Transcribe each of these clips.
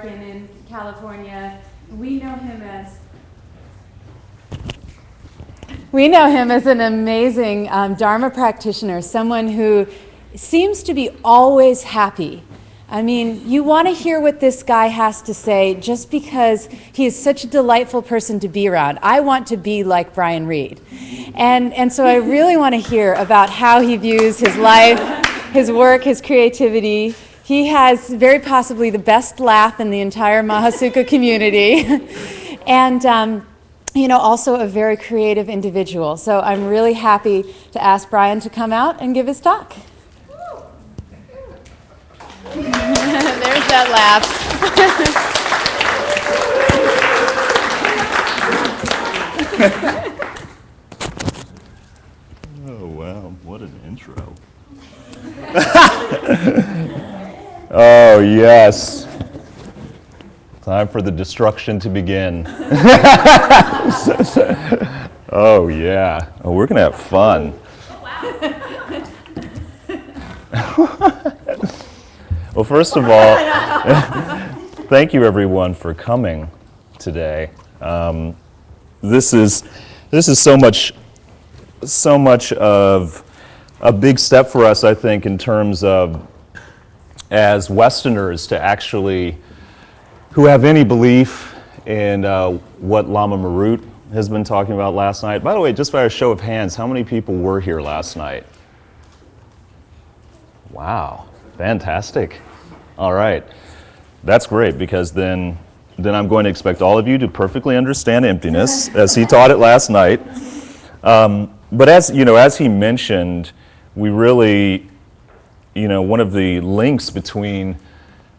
York and in California. We know him as an amazing Dharma practitioner, someone who seems to be always happy. I mean, you want to hear what this guy has to say just because he is such a delightful person to be around. I want to be like Brian Reed. And so I really want to hear about how he views his life, his work, his creativity. He has very possibly the best laugh in the entire Mahasukha community. And also a very creative individual. So I'm really happy to ask Brian to come out and give his talk. There's that laugh. Oh, wow, what an intro. Oh, yes. Time for the destruction to begin. Oh, yeah. Oh, we're going to have fun. Well, first of all, thank you everyone for coming today. This is so much of a big step for us, I think, in terms of as Westerners to actually, who have any belief in what Lama Marut has been talking about last night. By the way, just by a show of hands, how many people were here last night? Wow. Fantastic. All right. That's great, because then I'm going to expect all of you to perfectly understand emptiness as he taught it last night. But as he mentioned, we really, one of the links between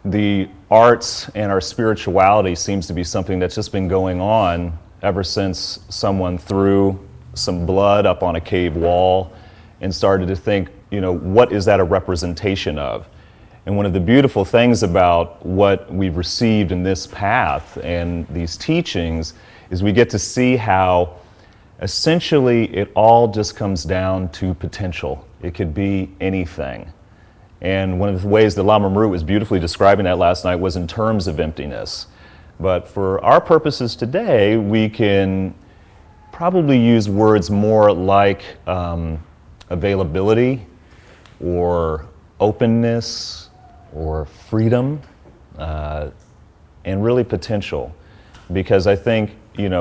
the arts and our spirituality seems to be something that's just been going on ever since someone threw some blood up on a cave wall and started to think, what is that a representation of? And one of the beautiful things about what we've received in this path and these teachings is we get to see how essentially it all just comes down to potential. It could be anything. And one of the ways that Lama Marut was beautifully describing that last night was in terms of emptiness. But for our purposes today, we can probably use words more like availability or openness or freedom and really potential. Because I think,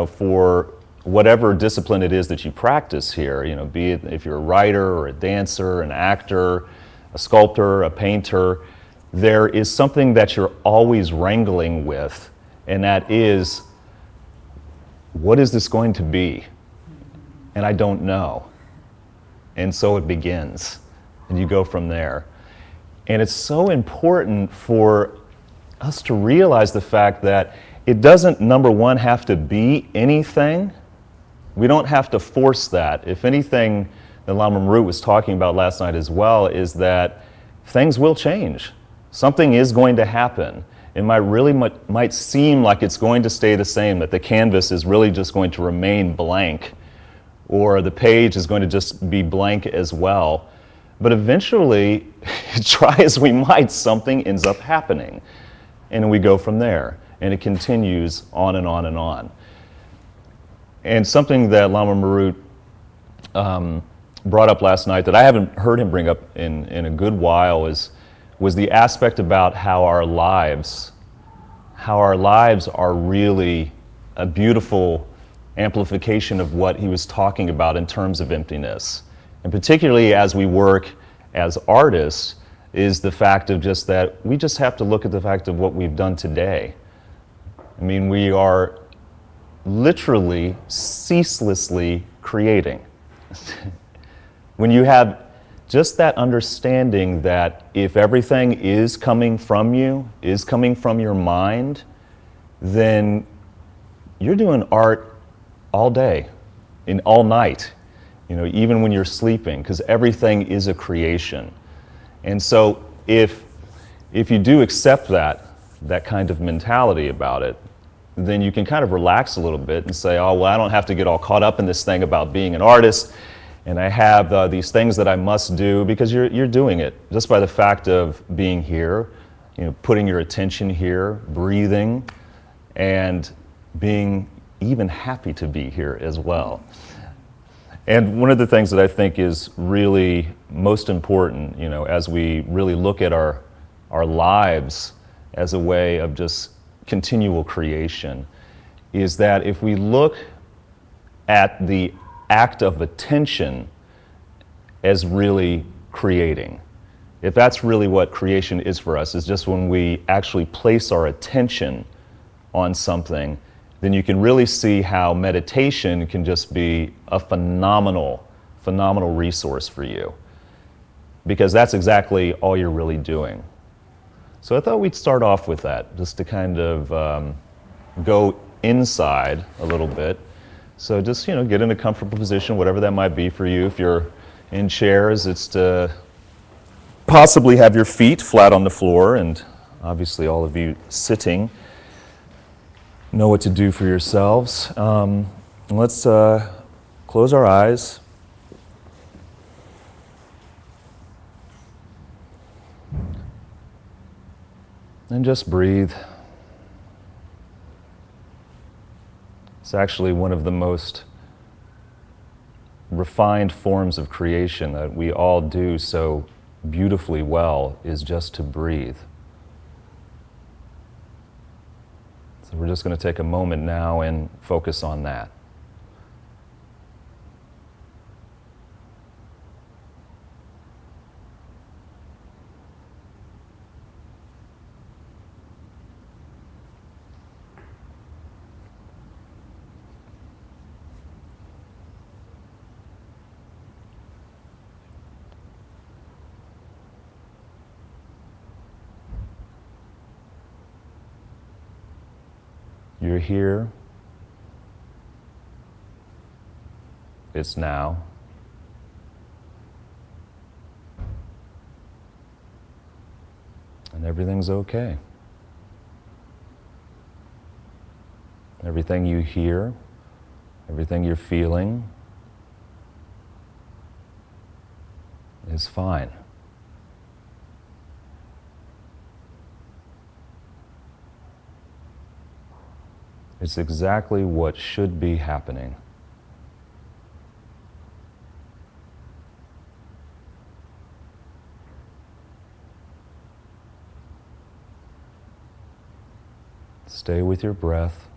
for whatever discipline it is that you practice here, be it if you're a writer or a dancer, an actor, a sculptor, a painter, there is something that you're always wrangling with, and that is, what is this going to be? And I don't know. And so it begins, and you go from there. And it's so important for us to realize the fact that it doesn't, number one, have to be anything. We don't have to force that. If anything, that Lama Marut was talking about last night as well, is that things will change. Something is going to happen. It might seem like it's going to stay the same, that the canvas is really just going to remain blank, or the page is going to just be blank as well. But eventually, try as we might, something ends up happening. And we go from there. And it continues on and on and on. And something that Lama Marut brought up last night that I haven't heard him bring up in a good while was the aspect about how our lives are really a beautiful amplification of what he was talking about in terms of emptiness. And particularly as we work as artists, is the fact of just that we just have to look at the fact of what we've done today. I mean, we are literally ceaselessly creating. When you have just that understanding that if everything is coming from you, is coming from your mind, then you're doing art all day and all night, even when you're sleeping, because everything is a creation. And so if you do accept that kind of mentality about it, then you can kind of relax a little bit and say, oh, well, I don't have to get all caught up in this thing about being an artist, and I have these things that I must do, because you're doing it just by the fact of being here, putting your attention here, breathing, and being even happy to be here as well. And one of the things that I think is really most important, as we really look at our lives as a way of just continual creation, is that if we look at the act of attention as really creating, if that's really what creation is for us, is just when we actually place our attention on something, then you can really see how meditation can just be a phenomenal resource for you. Because that's exactly all you're really doing. So I thought we'd start off with that, just to kind of go inside a little bit. So just, get in a comfortable position, whatever that might be for you. If you're in chairs, it's to possibly have your feet flat on the floor, and obviously all of you sitting know what to do for yourselves. Let's close our eyes. And just breathe. It's actually one of the most refined forms of creation that we all do so beautifully well, is just to breathe. So we're just going to take a moment now and focus on that. You're here. It's now. And everything's okay. Everything you hear, everything you're feeling is fine. It's exactly what should be happening. Stay with your breath.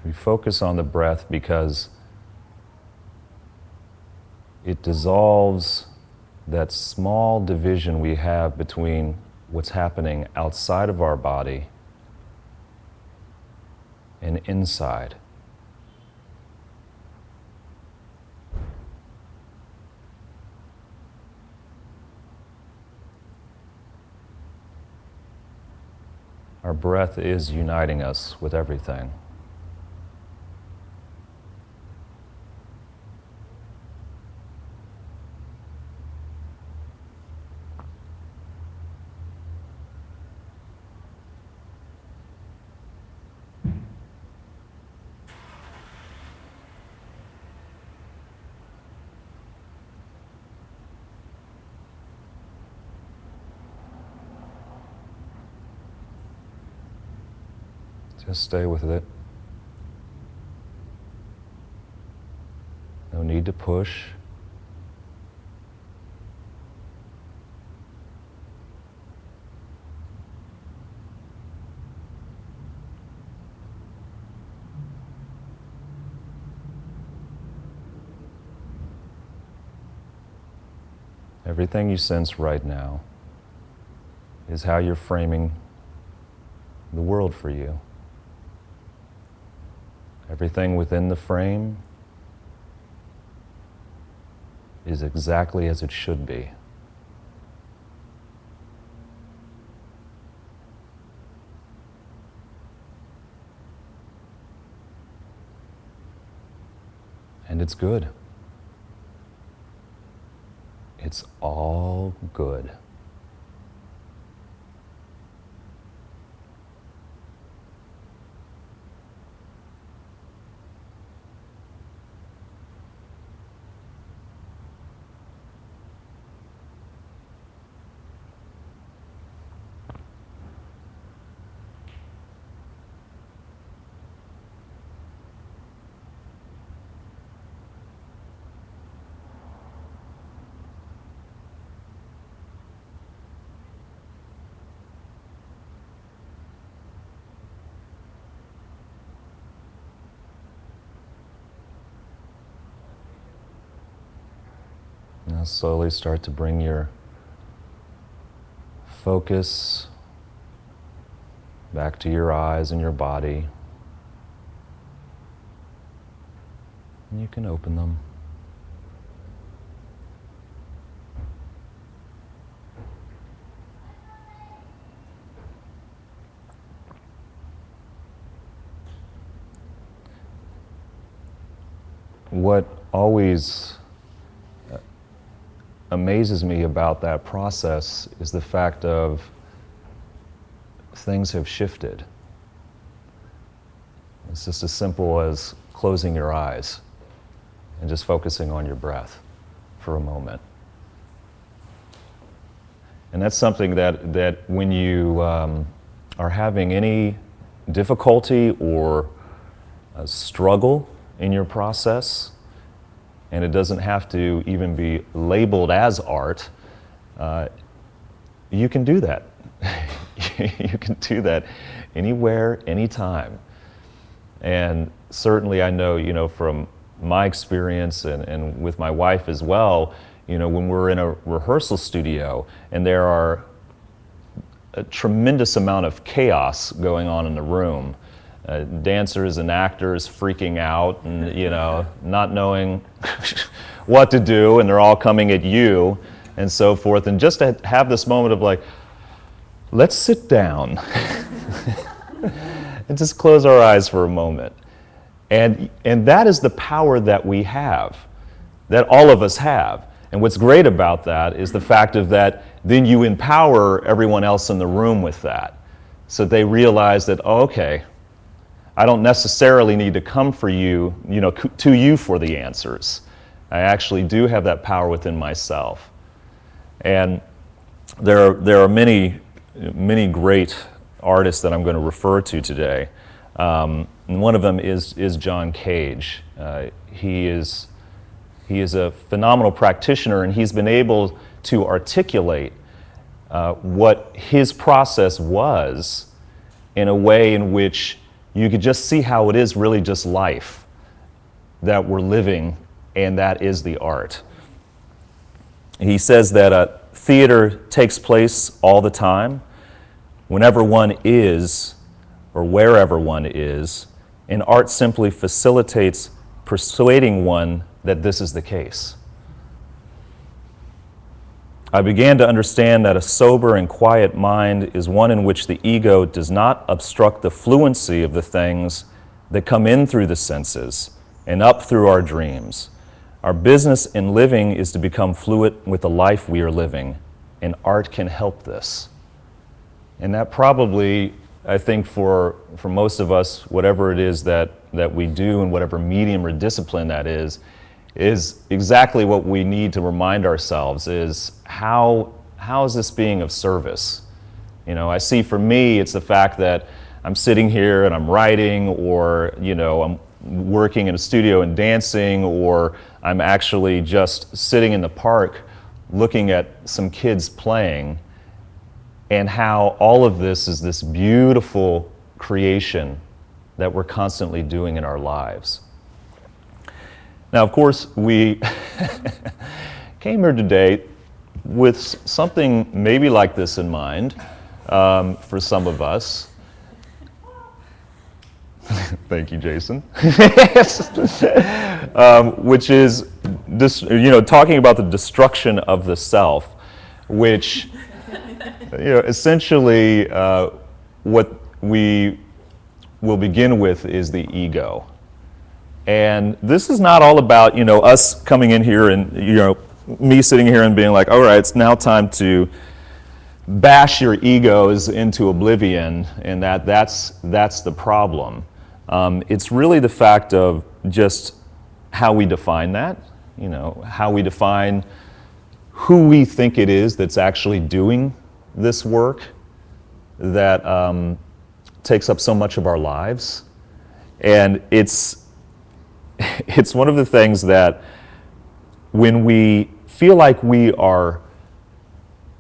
We focus on the breath because it dissolves that small division we have between what's happening outside of our body and inside. Our breath is uniting us with everything. Just stay with it. No need to push. Everything you sense right now is how you're framing the world for you. Everything within the frame is exactly as it should be. And it's good. It's all good. Now slowly start to bring your focus back to your eyes and your body. And you can open them. What always amazes me about that process is the fact of things have shifted. It's just as simple as closing your eyes and just focusing on your breath for a moment. And that's something that when you are having any difficulty or struggle in your process, and it doesn't have to even be labeled as art, you can do that. You can do that anywhere, anytime. And certainly I know, from my experience and with my wife as well, when we're in a rehearsal studio and there are a tremendous amount of chaos going on in the room, dancers and actors freaking out and not knowing what to do, and they're all coming at you and so forth, and just to have this moment of like, let's sit down and just close our eyes for a moment. And that is the power that we have, that all of us have. And what's great about that is the fact of that then you empower everyone else in the room with that, so they realize that, oh, okay, I don't necessarily need to come for you, to you for the answers. I actually do have that power within myself. And there are many great artists that I'm going to refer to today. And one of them is John Cage. He is a phenomenal practitioner, and he's been able to articulate what his process was in a way in which you could just see how it is really just life that we're living, and that is the art. He says that theater takes place all the time, whenever one is, or wherever one is, and art simply facilitates persuading one that this is the case. I began to understand that a sober and quiet mind is one in which the ego does not obstruct the fluency of the things that come in through the senses and up through our dreams. Our business in living is to become fluid with the life we are living, and art can help this. And that probably, I think for most of us, whatever it is that we do and whatever medium or discipline that is exactly what we need to remind ourselves is how is this being of service? I see for me, it's the fact that I'm sitting here and I'm writing, or, I'm working in a studio and dancing, or I'm actually just sitting in the park looking at some kids playing, and how all of this is this beautiful creation that we're constantly doing in our lives. Now, of course, we came here today with something maybe like this in mind for some of us. Thank you, Jason. Which is this, talking about the destruction of the self, which, essentially what we will begin with is the ego. And this is not all about, us coming in here and, me sitting here and being like, all right, it's now time to bash your egos into oblivion, and that's the problem. It's really the fact of just how we define that, how we define who we think it is that's actually doing this work that takes up so much of our lives. And it's one of the things that when we feel like we are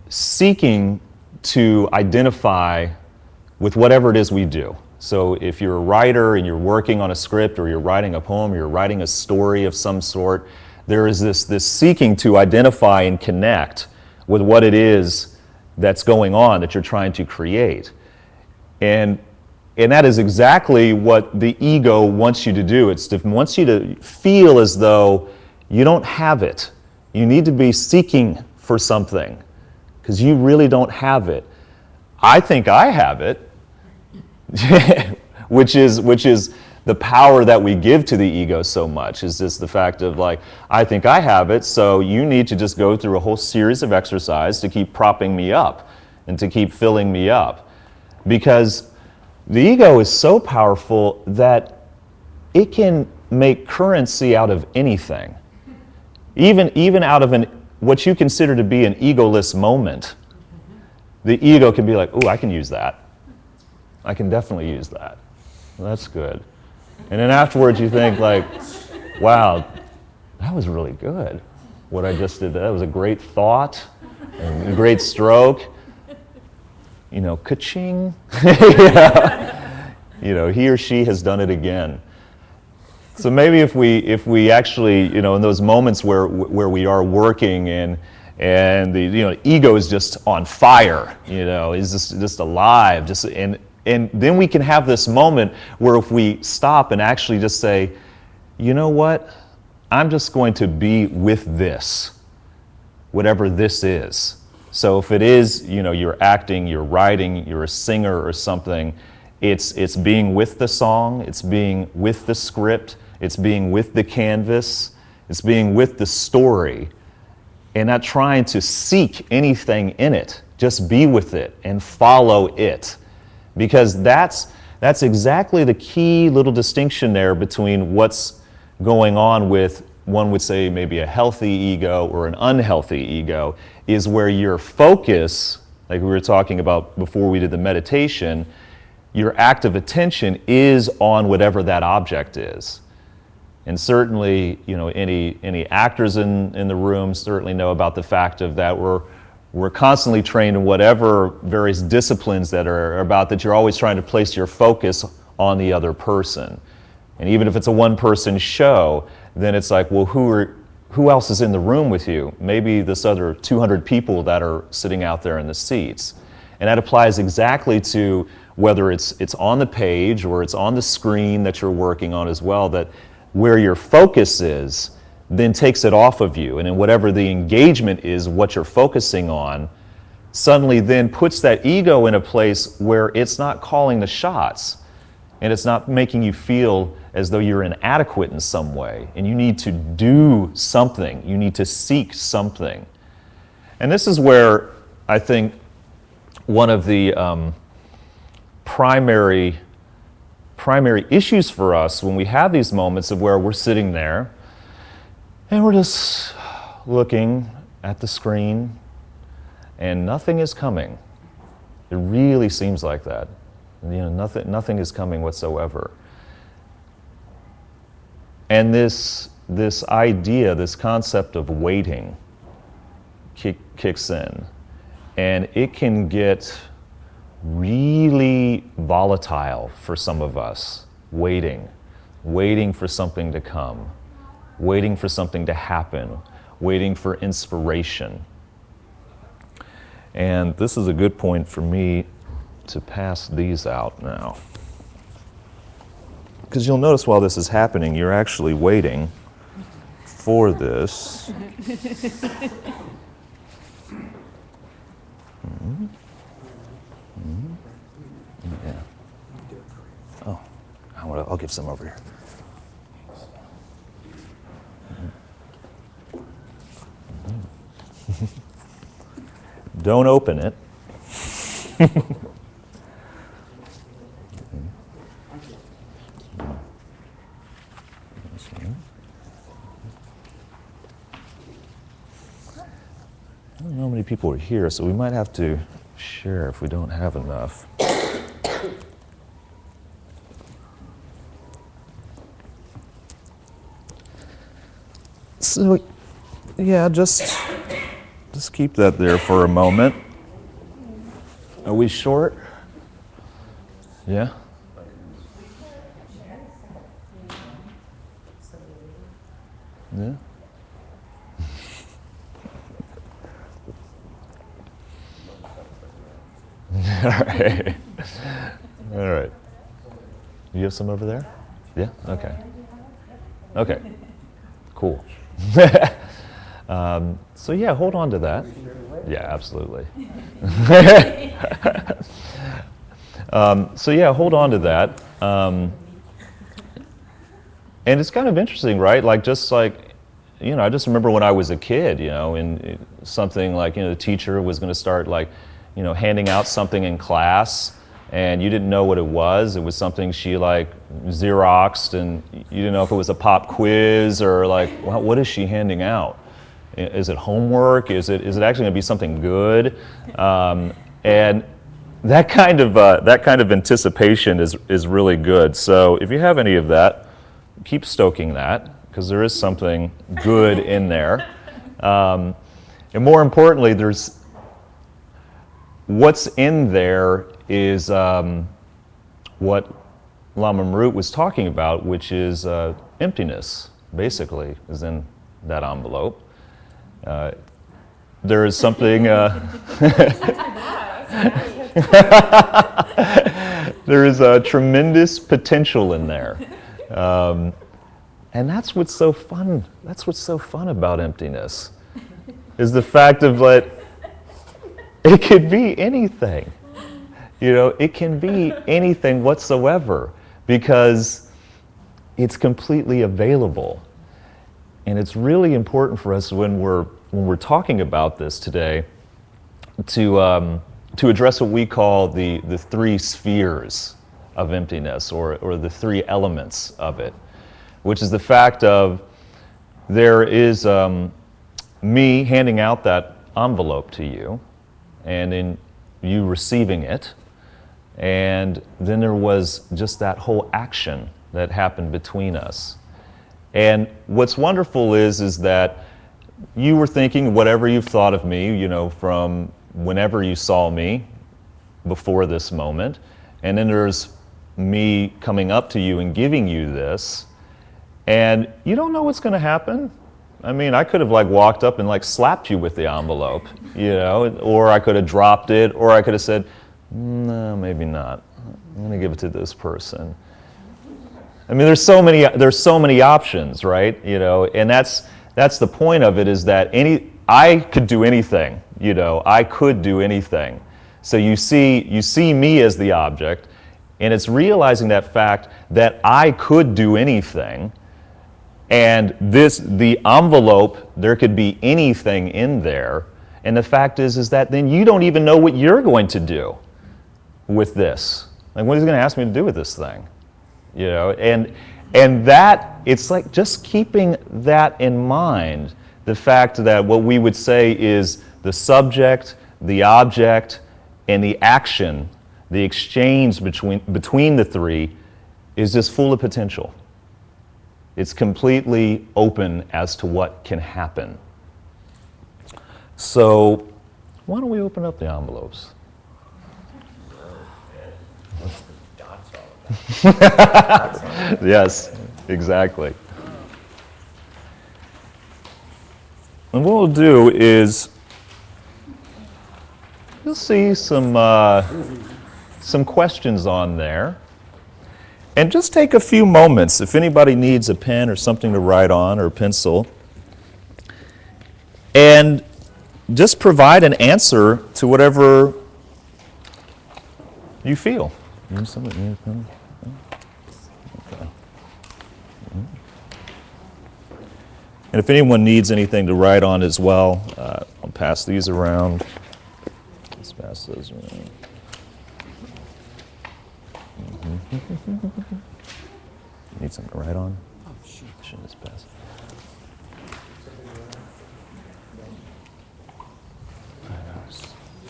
seeking to identify with whatever it is we do. So if you're a writer and you're working on a script, or you're writing a poem, or you're writing a story of some sort, There is this seeking to identify and connect with what it is that's going on that you're trying to create. And that is exactly what the ego wants you to do. It wants you to feel as though you don't have it. You need to be seeking for something because you really don't have it. I think I have it, which is the power that we give to the ego so much, is just the fact of like, I think I have it, so you need to just go through a whole series of exercise to keep propping me up and to keep filling me up. Because the ego is so powerful that it can make currency out of anything. Even out of what you consider to be an egoless moment, the ego can be like, ooh, I can use that. I can definitely use that. Well, that's good. And then afterwards you think like, wow, that was really good. What I just did, that was a great thought, and a great stroke. You know, ka-ching. You know, he or she has done it again. So maybe if we actually, you know, in those moments where we are working and the ego is just on fire, you know, is just alive, and then we can have this moment where if we stop and actually just say, you know what, I'm just going to be with this, whatever this is. So if it is, you know, you're acting, you're writing, you're a singer or something, it's being with the song, it's being with the script, it's being with the canvas, it's being with the story, and not trying to seek anything in it. Just be with it and follow it. Because that's exactly the key little distinction there between what's going on with, one would say maybe a healthy ego or an unhealthy ego, is where your focus, like we were talking about before we did the meditation, your active attention is on whatever that object is. And certainly, you know, any actors in the room certainly know about the fact of that we're constantly trained in whatever various disciplines that are about, that you're always trying to place your focus on the other person. And even if it's a one-person show, then it's like, well, who else is in the room with you? Maybe this other 200 people that are sitting out there in the seats. And that applies exactly to whether it's on the page or it's on the screen that you're working on as well, that where your focus is then takes it off of you. And then whatever the engagement is, what you're focusing on, suddenly then puts that ego in a place where it's not calling the shots. And it's not making you feel as though you're inadequate in some way. And you need to do something. You need to seek something. And this is where I think one of the primary issues for us when we have these moments of where we're sitting there and we're just looking at the screen and nothing is coming. It really seems like that. You know, nothing is coming whatsoever. And this idea, this concept of waiting kicks in. And it can get really volatile for some of us, waiting for something to come, waiting for something to happen, waiting for inspiration. And this is a good point for me to pass these out now. Because you'll notice while this is happening, you're actually waiting for this. Yeah. Oh, I'll give some over here. Don't open it. I don't know how many people are here, so we might have to share if we don't have enough. So, yeah, just keep that there for a moment. Are we short? Yeah? Yeah? All right. All right. You have some over there? Yeah? Okay. Okay. Cool. So yeah, hold on to that. Yeah, absolutely. So yeah, hold on to that. And it's kind of interesting, right? Like, just like, I just remember when I was a kid, and something like, the teacher was going to start, like, handing out something in class, and you didn't know what it was. It was something she, like, Xeroxed, and you didn't know if it was a pop quiz or, like, what is she handing out? Is it homework? Is it actually going to be something good? And that kind of anticipation is really good. So if you have any of that, keep stoking that, because there is something good in there. And more importantly, there's what's in there is what Lama Marut was talking about, which is emptiness, basically, is in that envelope. There is something, there is a tremendous potential in there. And that's what's so fun. That's what's so fun about emptiness, is the fact of that it could be anything. It can be anything whatsoever, because it's completely available. And it's really important for us when we're talking about this today to address what we call the three spheres of emptiness, or the three elements of it, which is the fact of there is me handing out that envelope to you, and in you receiving it, and then there was just that whole action that happened between us. And what's wonderful is that you were thinking whatever you've thought of me, from whenever you saw me before this moment, and then there's me coming up to you and giving you this, and you don't know what's going to happen. I mean, I could have walked up and slapped you with the envelope, or I could have dropped it, or I could have said, no, maybe not. I'm going to give it to this person. I mean, there's so many options, right? And that's the point of it, is that I could do anything. I could do anything. So you see me as the object, and it's realizing that fact that I could do anything, and the envelope, there could be anything in there, and the fact is that then you don't even know what you're going to do with this. Like, what is he going to ask me to do with this thing? And that, it's like just keeping that in mind, the fact that what we would say is the subject, the object, and the action, the exchange between the three, is just full of potential. It's completely open as to what can happen. So why don't we open up the envelopes? Yes, exactly. And what we'll do is you'll see some questions on there. And just take a few moments, if anybody needs a pen or something to write on, or a pencil, and just provide an answer to whatever you feel. Okay. And if anyone needs anything to write on as well, I'll pass these around. Let's pass those around. Need something to write on? Oh, shoot. Should just pass.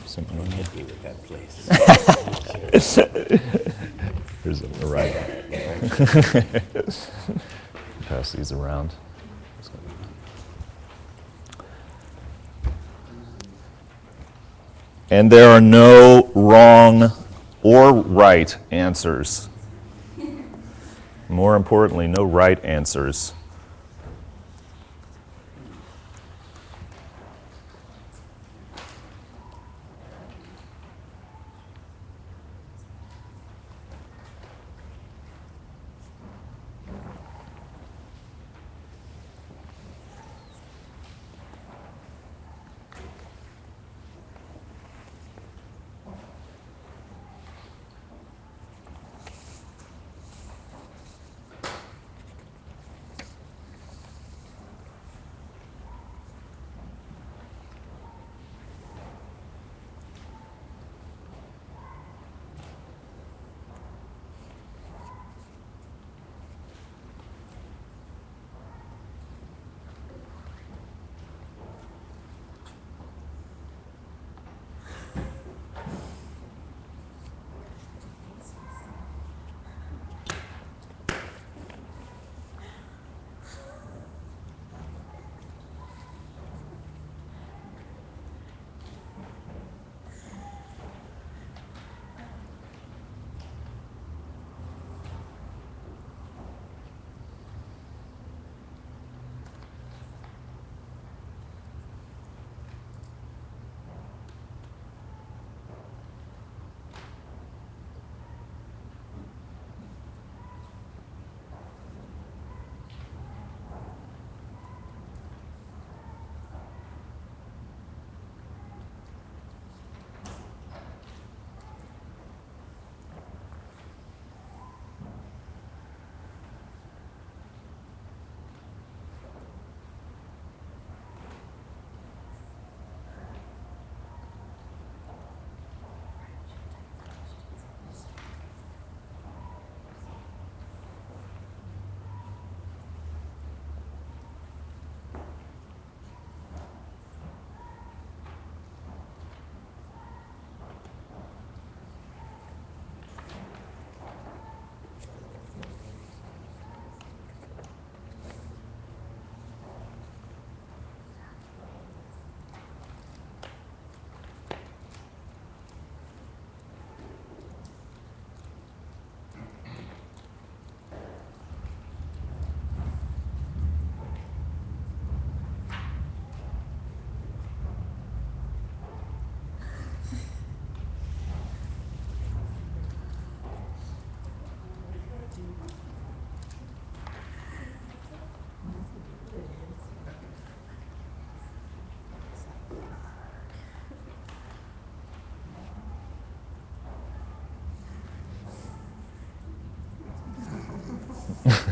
Something on hit me with that place. Here's something to write on. Pass these around. And there are no wrong or right answers. More importantly, no right answers.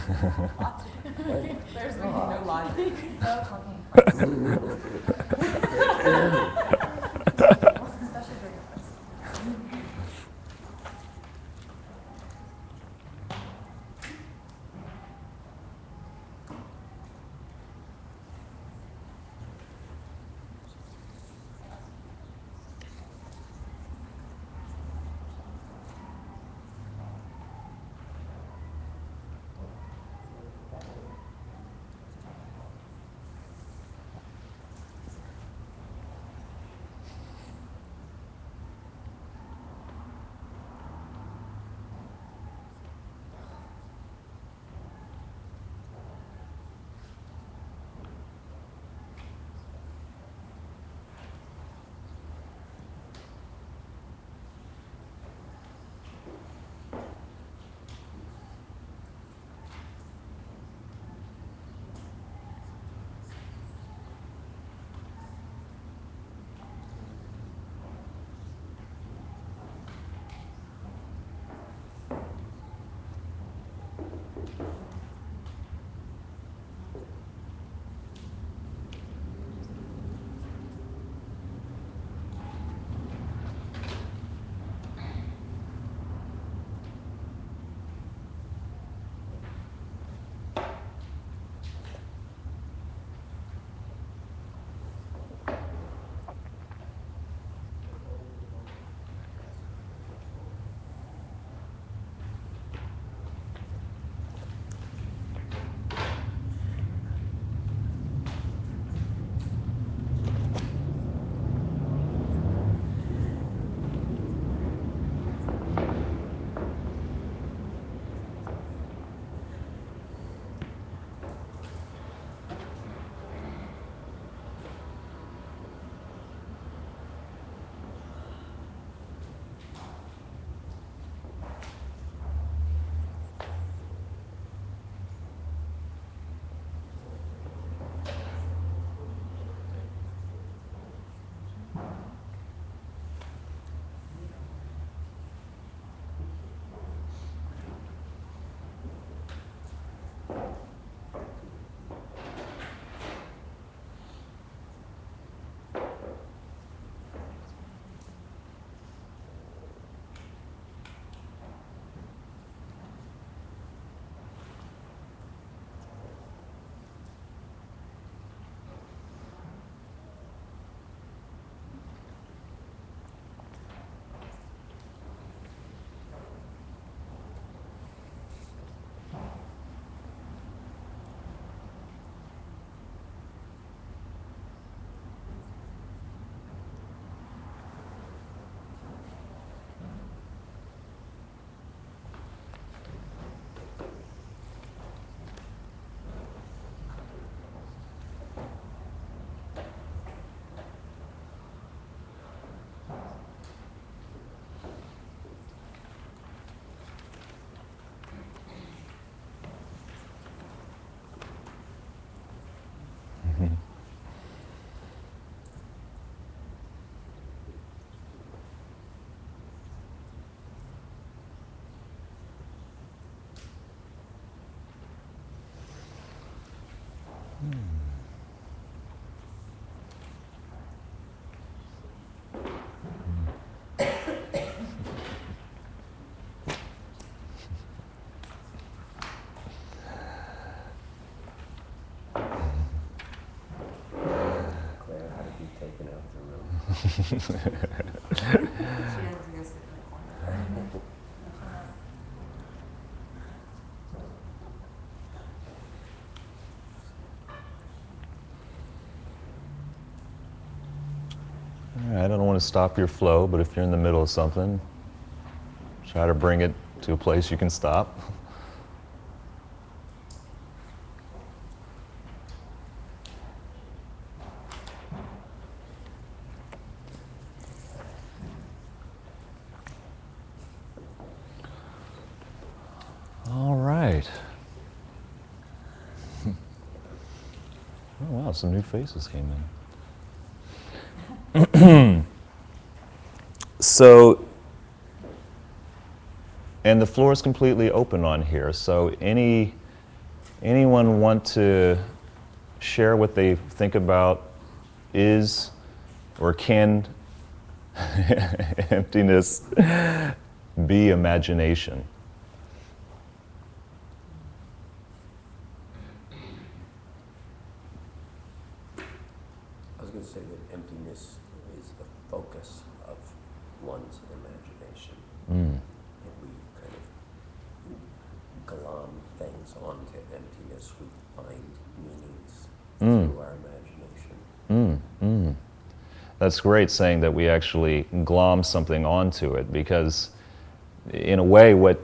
There's no logic. All right, I don't want to stop your flow, but if you're in the middle of something, try to bring it to a place you can stop. All right. Oh, wow, some new faces came in. So, and the floor is completely open on here, so any Anyone want to share what they think about is or can emptiness be imagination? I was going to say that emptiness is the focus of one's imagination. And we kind of glom things onto emptiness. We find meanings through our imagination. That's great, saying that we actually glom something onto it, because in a way what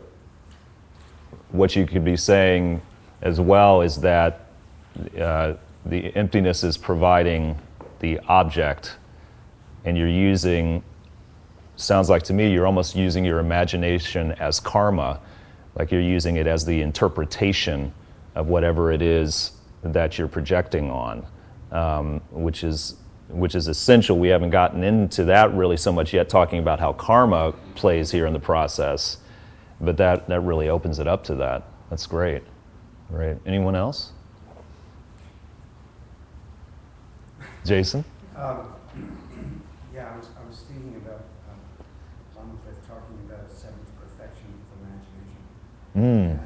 you could be saying as well is that the emptiness is providing the object, and you're using, sounds like to me, you're almost using your imagination as karma, like you're using it as the interpretation of whatever it is that you're projecting on, which is essential. We haven't gotten into that really so much yet, talking about how karma plays here in the process, but that really opens it up to that. That's great. Great. Anyone else? Jason? Yeah, I was thinking about Lama Cliff talking about seventh perfection of imagination. And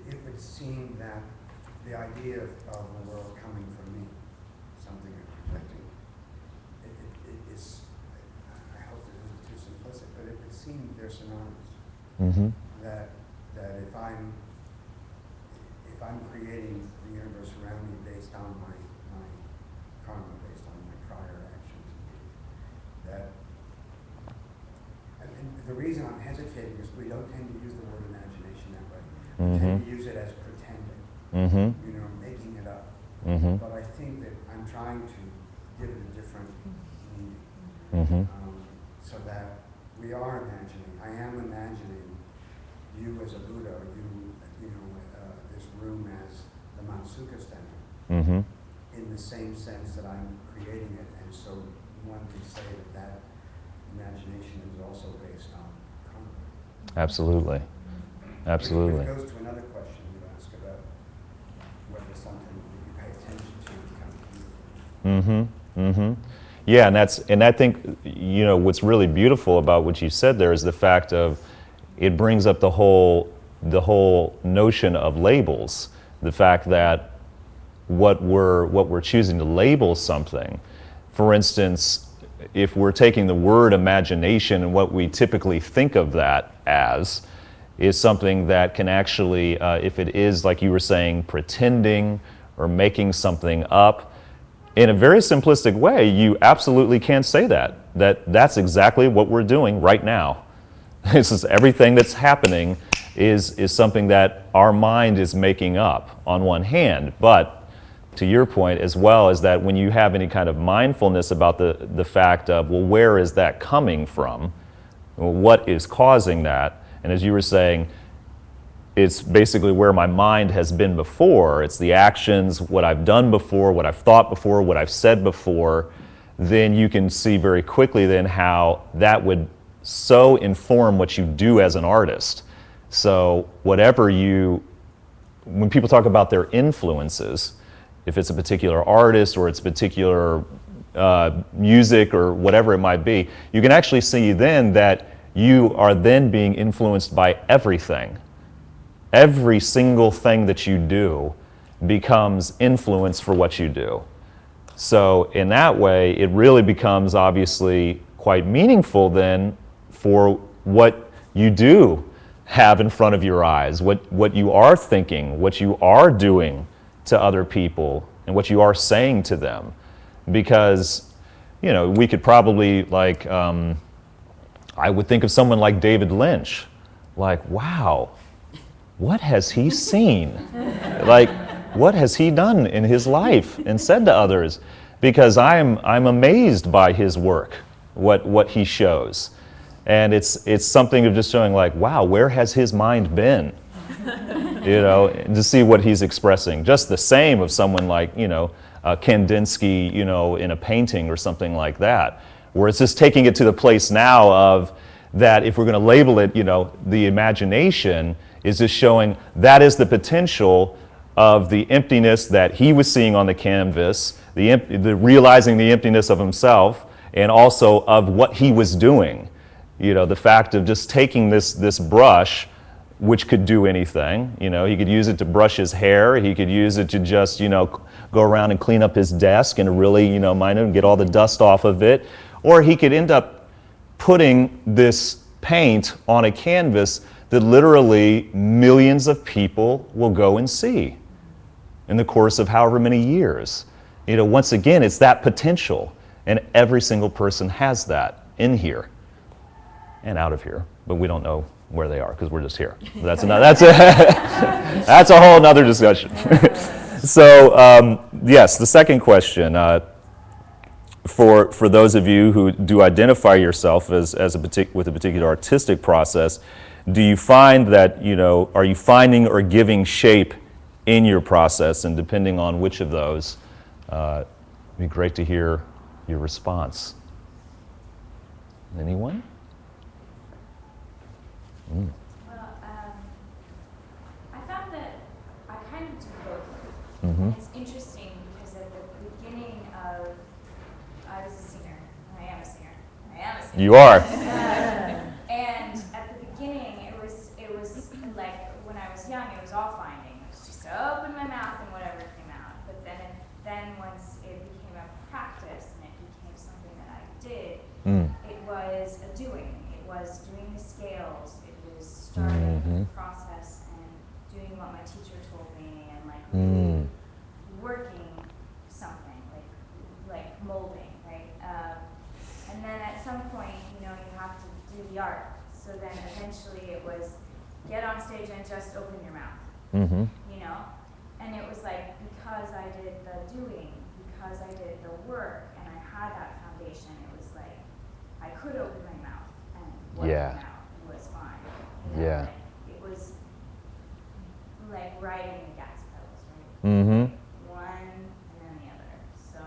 it would seem that the idea of the world coming from me, something I'm projecting, it is, I hope it isn't too simplistic, but it would seem they're synonymous. That if I'm creating the universe around me based on my karma, based on my prior actions, that, and the reason I'm hesitating is we don't tend to use the word imagination that way. We tend to use it as pretending, making it up. But I think that I'm trying to give it a different meaning, so that we are imagining. I am imagining you as a Buddha, or this room as the Mount Sukha Center, in the same sense that I'm creating it, and so one could say that imagination is also based on karma. Absolutely. Absolutely. Which goes to another question you ask about whether something that you pay attention to becomes beautiful. Yeah, and I think what's really beautiful about what you said there is the fact of it brings up the whole notion of labels, the fact that what we're choosing to label something. For instance, if we're taking the word imagination and what we typically think of that as is something that can actually, if it is, like you were saying, pretending or making something up, in a very simplistic way, you absolutely can say that's exactly what we're doing right now. This is everything that's happening is something that our mind is making up on one hand. But to your point as well, is that when you have any kind of mindfulness about the fact of, well, where is that coming from? Well, what is causing that? And as you were saying, it's basically where my mind has been before. It's the actions, what I've done before, what I've thought before, what I've said before. Then you can see very quickly then how that would so inform what you do as an artist. So when people talk about their influences, if it's a particular artist or it's particular music or whatever it might be, you can actually see then that you are then being influenced by everything. Every single thing that you do becomes influence for what you do. So in that way, it really becomes obviously quite meaningful then for what you do have in front of your eyes, what you are thinking, what you are doing to other people, and what you are saying to them. Because, we could probably, I would think of someone like David Lynch, like, wow, what has he seen? What has he done in his life and said to others? Because I'm amazed by his work, what he shows. And it's something of just showing like, wow, where has his mind been? To see what he's expressing. Just the same of someone like, Kandinsky, in a painting or something like that, where it's just taking it to the place now of that if we're going to label it, the imagination, is just showing that is the potential of the emptiness that he was seeing on the canvas, the realizing the emptiness of himself, and also of what he was doing. You know, the fact of just taking this brush, which could do anything. You know, he could use it to brush his hair. He could use it to just, you know, go around and clean up his desk and really, you know, mind him, get all the dust off of it. Or he could end up putting this paint on a canvas that literally millions of people will go and see in the course of however many years. You know, once again, it's that potential, and every single person has that in here and out of here, but we don't know where they are because we're just here. That's that's a whole nother discussion. So yes, the second question, for those of you who do identify yourself with a particular artistic process, do you find that, you know, are you finding or giving shape in your process? And depending on which of those, it'd be great to hear your response. Anyone? Well, I found that I kind of do both. Mm-hmm. It's interesting because at the beginning of, I was a singer. I am a singer. You are. And at the beginning, it was like when I was young, it was all finding. It was just open my mouth and whatever came out. But then once it became a practice and it became something that I did, it was a doing. It was doing the scales. It was starting the process and doing what my teacher told me and like really working something like molding, right? And then at some point, you know, you have to do the art. So then eventually it was get on stage and just open your mouth, you know? And it was like, because I did the doing, because I did the work, and I had that foundation, it was like, I could open my mouth and what came out was fine. You know? Yeah. Like, it was like riding the gas pedals, right? Mm-hmm. One and then the other. So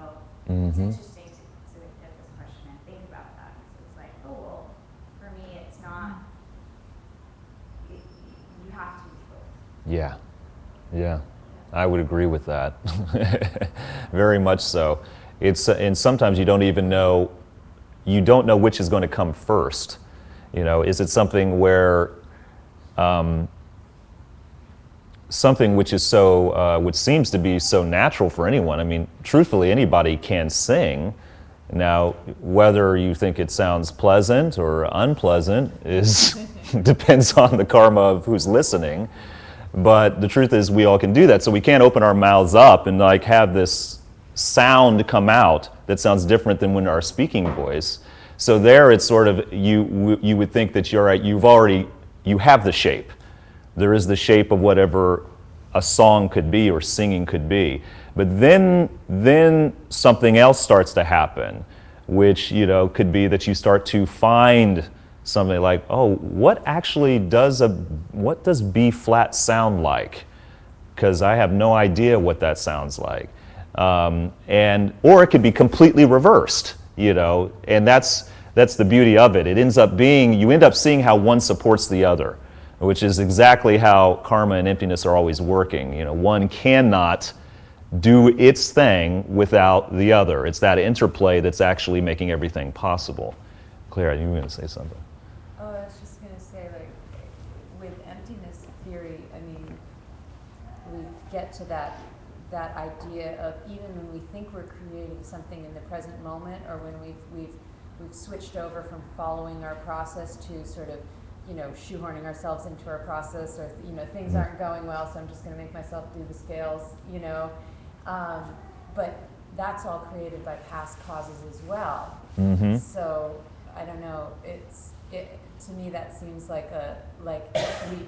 it's interesting to get this question and think about that. It's like, oh, well, for me, it's not, you have to use both. Yeah, yeah, I would agree with that. Very much so. It's and sometimes you don't even know, you don't know which is going to come first. You know, is it something where something which is so, which seems to be so natural for anyone. I mean, truthfully, anybody can sing. Now, whether you think it sounds pleasant or unpleasant is depends on the karma of who's listening. But the truth is, we all can do that. So we can't open our mouths up and like have this sound come out that sounds different than when our speaking voice. So there, it's sort of you would think that you're right. You have the shape. There is the shape of whatever a song could be or singing could be. But then something else starts to happen, which, you know, could be that you start to find something like, oh, what does B flat sound like? Because I have no idea what that sounds like. Or it could be completely reversed, you know, and that's the beauty of it. It ends up being, you end up seeing how one supports the other, which is exactly how karma and emptiness are always working. You know, one cannot do its thing without the other. It's that interplay that's actually making everything possible. Clara, you were going to say something. Oh, I was just going to say, like, with emptiness theory, I mean, we get to that idea of even when we think we're creating something in the present moment, or when we've switched over from following our process to sort of, you know, shoehorning ourselves into our process, or, you know, things aren't going well, so I'm just going to make myself do the scales, you know. But that's all created by past causes as well. Mm-hmm. So I don't know. To me, that seems like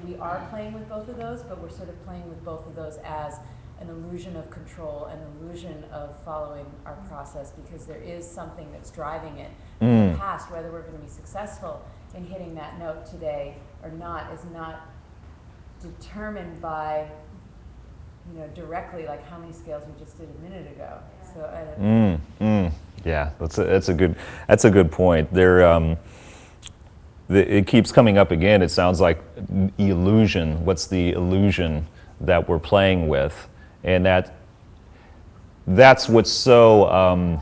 we are playing with both of those, but we're sort of playing with both of those as an illusion of control, an illusion of following our process, because there is something that's driving it. In the past, whether we're going to be successful in hitting that note today or not is not determined by, you know, directly like how many scales we just did a minute ago. So I don't know. Yeah, that's a good point. There, it keeps coming up again. It sounds like illusion. What's the illusion that we're playing with? And that's what's so,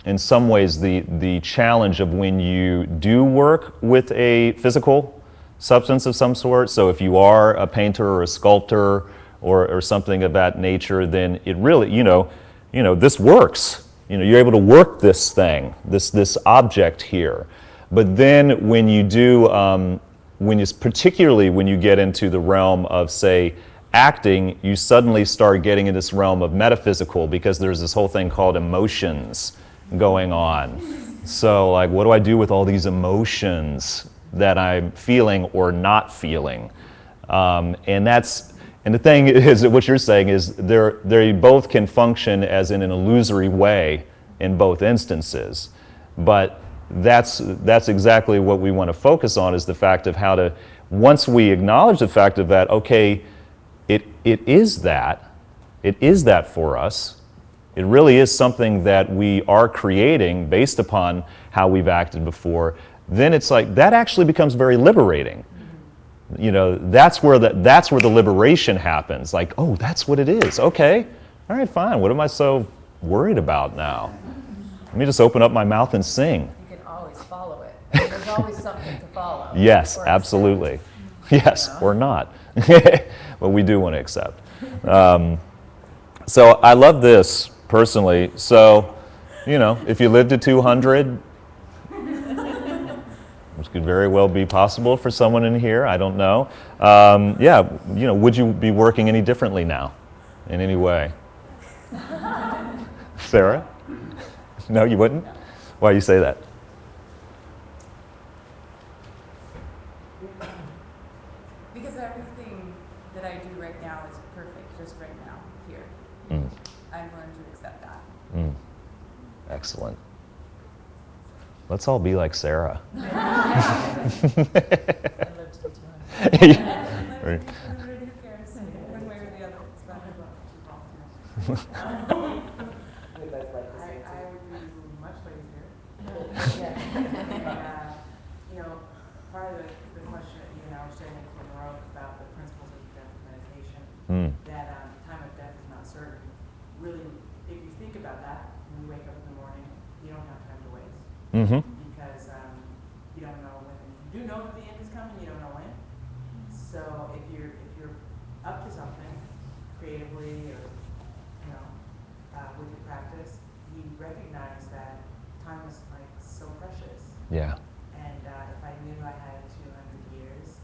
in some ways, the challenge of when you do work with a physical substance of some sort. So if you are a painter or a sculptor or something of that nature, then it really, this works. You're able to work this thing, this object here. But then when you do, particularly when you get into the realm of, say, acting, you suddenly start getting in this realm of metaphysical, because there's this whole thing called emotions going on. So like, what do I do with all these emotions that I'm feeling or not feeling? And the thing is that what you're saying is they both can function as in an illusory way in both instances. But that's exactly what we want to focus on, is the fact of how to, once we acknowledge the fact of that, okay, it is that for us. It really is something that we are creating based upon how we've acted before. Then it's like, that actually becomes very liberating. That's where the liberation happens. Like, oh, that's what it is. Okay, all right, fine. What am I so worried about now? Let me just open up my mouth and sing. You can always follow it. There's always something to follow. Yes, or absolutely. accept. Yes, or not. But we do want to accept. So I love this personally. So, if you lived to 200, which could very well be possible for someone in here, I don't know. Would you be working any differently now, in any way? Sarah? No, you wouldn't? Why do you say that? Because everything that I do right now is perfect, just right now, here. Mm. I've learned to accept that. Excellent. Let's all be like Sarah. I live to be 200. Right. Who cares? One way or the other, it's not about I would be much lazier. Part of the question that you and I were sharing with Monroe about the principles of death meditation, that time of death is not certain. Really, if you think about that, when you wake up in the morning, you don't have time to waste. Because you don't know when. You do know that the end is coming, you don't know when. So if you're up to something creatively or with your practice, you recognize that time is like so precious. Yeah. And if I knew I had 200 years,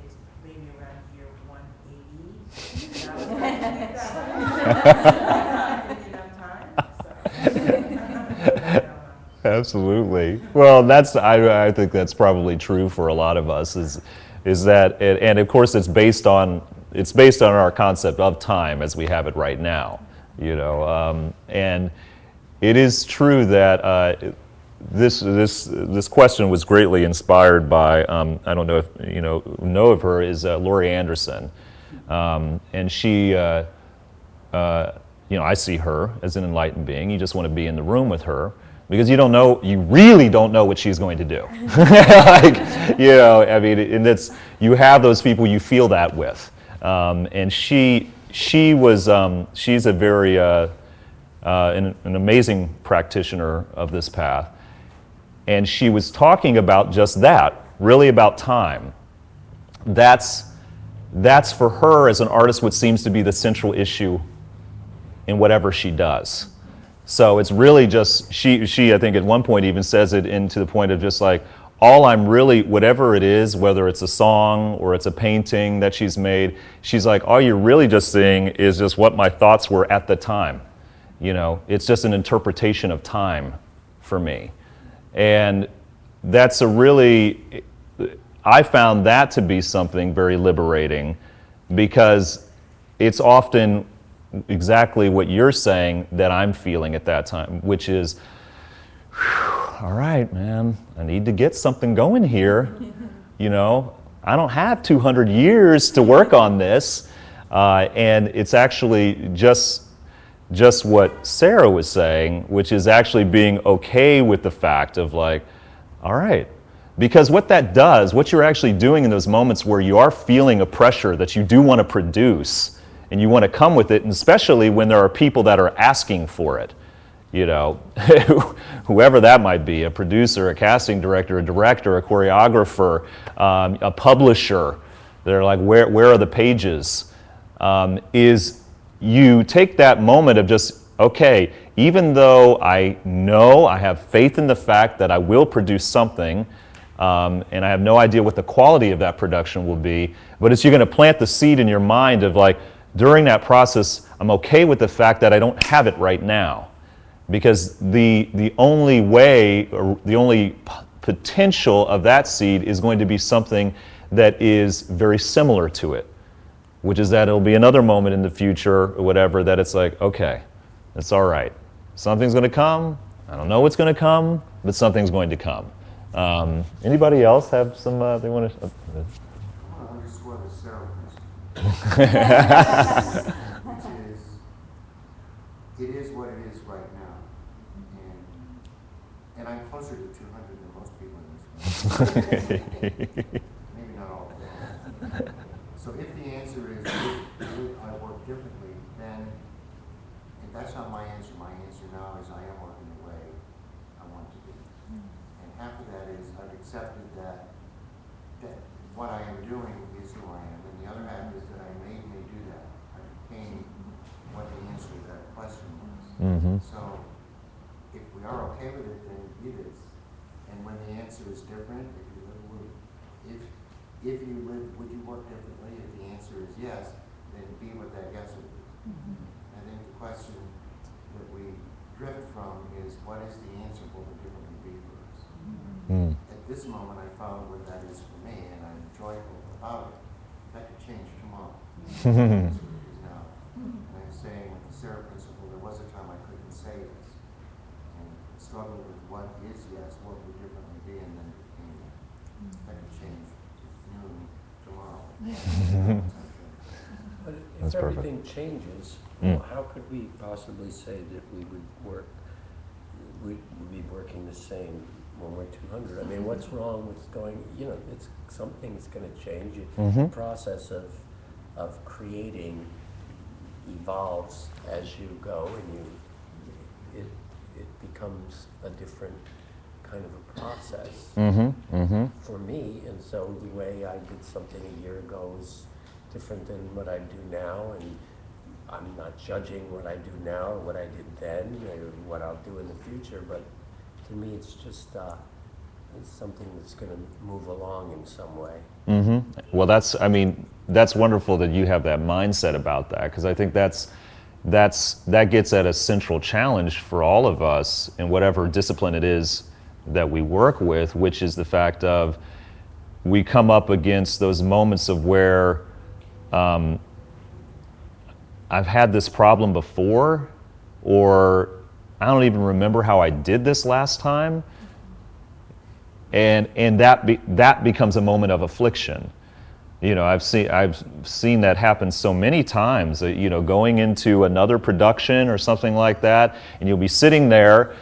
it's maybe around year 180. That would enough time. So. Absolutely. Well, I think that's probably true for a lot of us. Is that, and of course, it's based on our concept of time as we have it right now. And it is true that this question was greatly inspired by I don't know if know of her, is Laurie Anderson, and she I see her as an enlightened being. You just want to be in the room with her, because you really don't know what she's going to do. And you have those people you feel that with, and she's a very an amazing practitioner of this path, and she was talking about just that, really about time. That's for her as an artist what seems to be the central issue in whatever she does. So it's really just, she I think at one point even says it into the point of just like, whatever it is, whether it's a song or it's a painting that she's made, she's like, all you're really just seeing is just what my thoughts were at the time. It's just an interpretation of time for me. And I found that to be something very liberating, because it's often exactly what you're saying that I'm feeling at that time, which is, all right, man, I need to get something going here. I don't have 200 years to work on this. And it's actually just what Sarah was saying, which is actually being okay with the fact of like, all right, Because what that does, what you're actually doing in those moments where you are feeling a pressure that you do want to produce and you want to come with it, and especially when there are people that are asking for it, you know, whoever that might be, a producer, a casting director, a director, a choreographer, a publisher, they're like, where are the pages? Is you take that moment of just, okay, even though I know I have faith in the fact that I will produce something, and I have no idea what the quality of that production will be, but it's you're going to plant the seed in your mind of like, during that process, I'm okay with the fact that I don't have it right now. Because the only way, or the only potential of that seed is going to be something that is very similar to it, which is that it'll be another moment in the future or whatever that it's like, okay, it's all right. Something's going to come. I don't know what's going to come, but something's going to come. Anybody else have some, they want to? I want to underscore the Sarah principle. Which is, it is what it is right now. And I'm closer to 200 than most people in this room. Maybe not all of them. So if the answer is, would I work differently, then, if that's not my answer now is I am working the way I want to be. And half of that is I've accepted that what I am doing is who I am. And the other half is that I may do that. I became what the answer to that question was. Mm-hmm. So if we are okay with it, then it is. And when the answer is different, if you live, would you work differently? If the answer is yes, then be what that yes would be. I think the question that we drift from is what is the answer, what would differently be for us? At this moment, I found what that is for me, and I'm joyful about it. That could change tomorrow. That's what it is now. And I'm saying with the Sarah principle, there was a time I couldn't say this, and struggled with what is yes, what would differently be, and then it became that. That could change noon tomorrow. But if That's perfect. everything changes, how could we possibly say that we'd be working the same when we're 200? I mean, what's wrong with going, it's something's going to change. The process of creating evolves as you go, and it becomes a different kind of a process for me. And so the way I did something a year ago is different than what I do now, and I'm not judging what I do now or what I did then or what I'll do in the future, but to me it's just it's something that's going to move along in some way. Well, that's wonderful that you have that mindset about that, because I think that gets at a central challenge for all of us in whatever discipline it is that we work with, which is the fact of we come up against those moments of where I've had this problem before, or I don't even remember how I did this last time, and that becomes a moment of affliction. I've seen that happen so many times. Going into another production or something like that, and you'll be sitting there,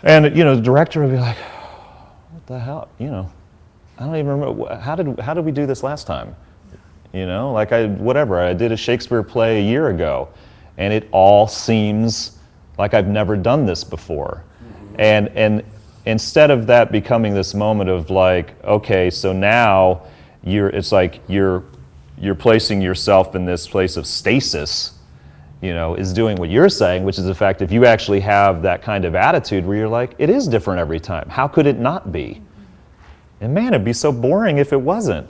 and the director will be like, "What the hell?" I don't even remember how did we do this last time. I did a Shakespeare play a year ago, and it all seems like I've never done this before. And instead of that becoming this moment of like, okay, so now it's like you're placing yourself in this place of stasis, is doing what you're saying, which is the fact if you actually have that kind of attitude where you're like, it is different every time. How could it not be? And man, it'd be so boring if it wasn't.